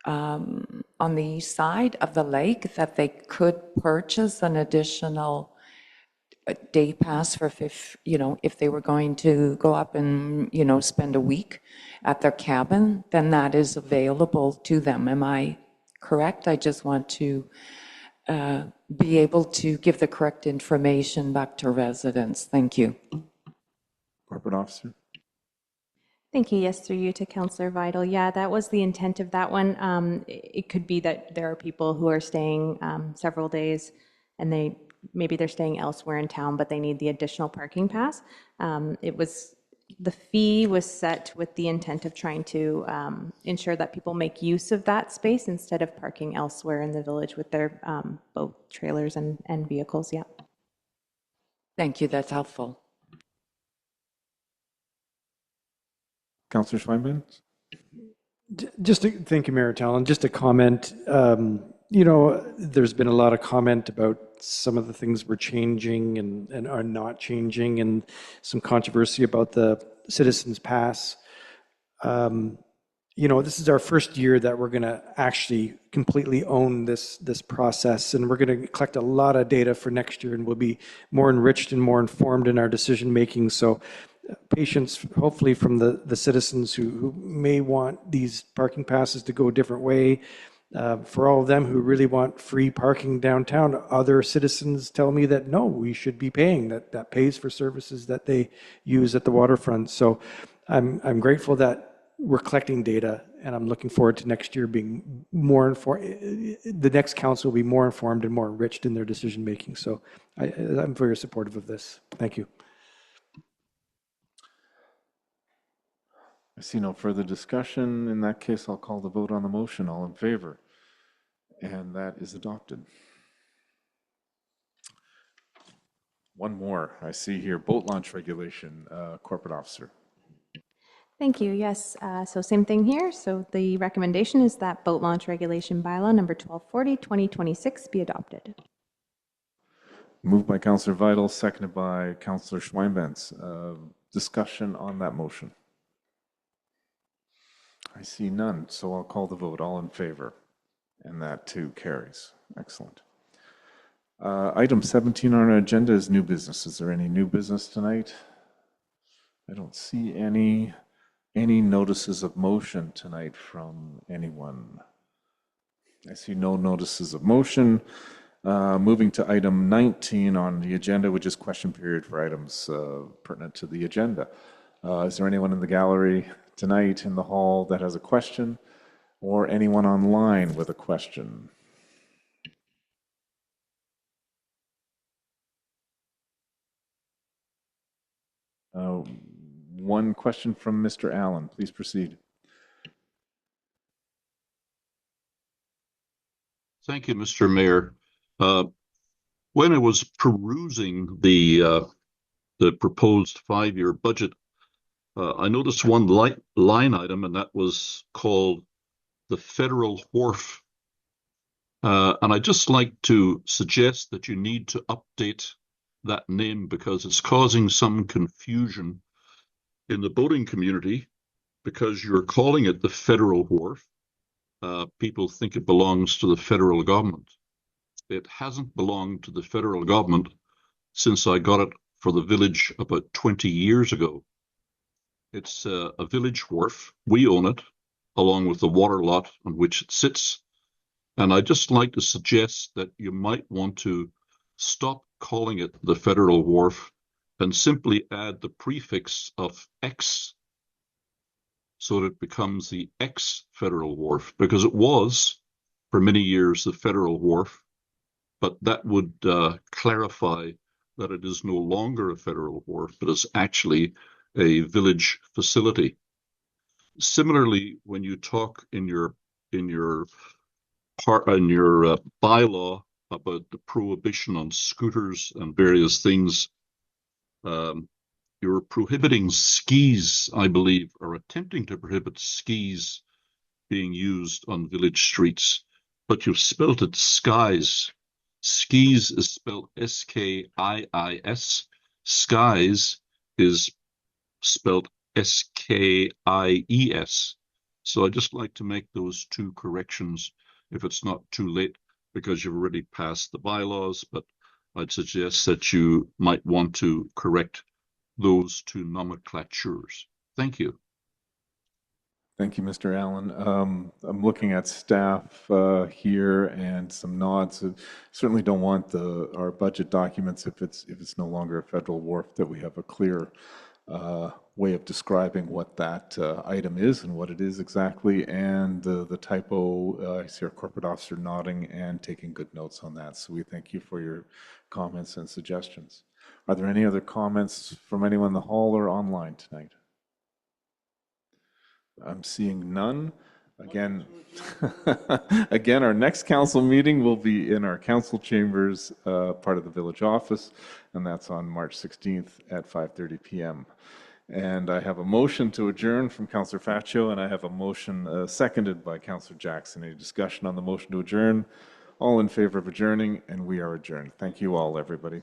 [SPEAKER 5] on the east side of the lake, that they could purchase an additional day pass for, if they were going to go up and, spend a week at their cabin, then that is available to them. Am I correct? I just want to be able to give the correct information back to residents. Thank you.
[SPEAKER 1] Corporate Officer.
[SPEAKER 4] Thank you. Yes, through you to Councillor Vital. Yeah, that was the intent of that one. It could be that there are people who are staying several days and maybe they're staying elsewhere in town, but they need the additional parking pass. The fee was set with the intent of trying to ensure that people make use of that space instead of parking elsewhere in the village with their boat trailers and vehicles. Yeah.
[SPEAKER 5] Thank you. That's helpful.
[SPEAKER 1] Councillor Schweinbein.
[SPEAKER 3] Thank you, Mayor Tallon. Just a comment. There's been a lot of comment about some of the things we're changing and are not changing, and some controversy about the Citizens Pass. This is our first year that we're going to actually completely own this process, and we're going to collect a lot of data for next year, and we'll be more enriched and more informed in our decision making. So patience, hopefully, from the citizens who may want these parking passes to go a different way. For all of them who really want free parking downtown, other citizens tell me that no, we should be paying, that pays for services that they use at the waterfront. So I'm grateful that we're collecting data, and I'm looking forward to next year being more informed. The next council will be more informed and more enriched in their decision making. So I'm very supportive of this. Thank you.
[SPEAKER 1] I see no further discussion. In that case, I'll call the vote on the motion. All in favor? And that is adopted. One more I see here, boat launch regulation, Corporate Officer.
[SPEAKER 4] Thank you. Yes. So same thing here. So the recommendation is that boat launch regulation bylaw number 1240/2026 be adopted.
[SPEAKER 1] Moved by Councillor Vital, seconded by Councillor Schweinbenz. Discussion on that motion. I see none, so I'll call the vote. All in favor? And that too carries. Excellent. Item 17 on our agenda is new business. Is there any new business tonight? I don't see any notices of motion tonight from anyone. I see no notices of motion. Moving to item 19 on the agenda, which is question period for items pertinent to the agenda. Is there anyone in the gallery tonight in the hall that has a question, or anyone online with a question? One question from Mr. Allen. Please proceed.
[SPEAKER 10] Thank you, Mr. Mayor. When I was perusing the proposed 5-year budget, I noticed one line item, and that was called the Federal Wharf. And I'd just like to suggest that you need to update that name because it's causing some confusion in the boating community because you're calling it the Federal Wharf. People think it belongs to the federal government. It hasn't belonged to the federal government since I got it for the village about 20 years ago. It's a village wharf. We own it, along with the water lot on which it sits. And I'd just like to suggest that you might want to stop calling it the Federal Wharf and simply add the prefix of X so that it becomes the ex-Federal Wharf, because it was for many years the Federal Wharf, but that would clarify that it is no longer a Federal Wharf, but is actually a village facility. Similarly, when you talk in your bylaw about the prohibition on scooters and various things, you're prohibiting skis, I believe, or attempting to prohibit skis being used on village streets, but you've spelt it skies. Skis is spelled S-K-I-I-S. Skies is spelled S-K-I-E-S. So I'd just like to make those two corrections if it's not too late, because you've already passed the bylaws, but I'd suggest that you might want to correct those two nomenclatures. Thank you.
[SPEAKER 1] Thank you, Mr. Allen. I'm looking at staff here and some nods. Certainly don't want our budget documents, if it's no longer a Federal Wharf, that we have a clear way of describing what that item is and what it is exactly. And the typo, I see our corporate officer nodding and taking good notes on that. So we thank you for your comments and suggestions. Are there any other comments from anyone in the hall or online tonight? I'm seeing none. Again, again, our next council meeting will be in our council chambers, part of the village office, and that's on March 16th at 5:30 p.m. And I have a motion to adjourn from Councillor Faccio, and I have a motion seconded by Councillor Jackson. Any discussion on the motion to adjourn? All in favor of adjourning, and we are adjourned. Thank you all, everybody.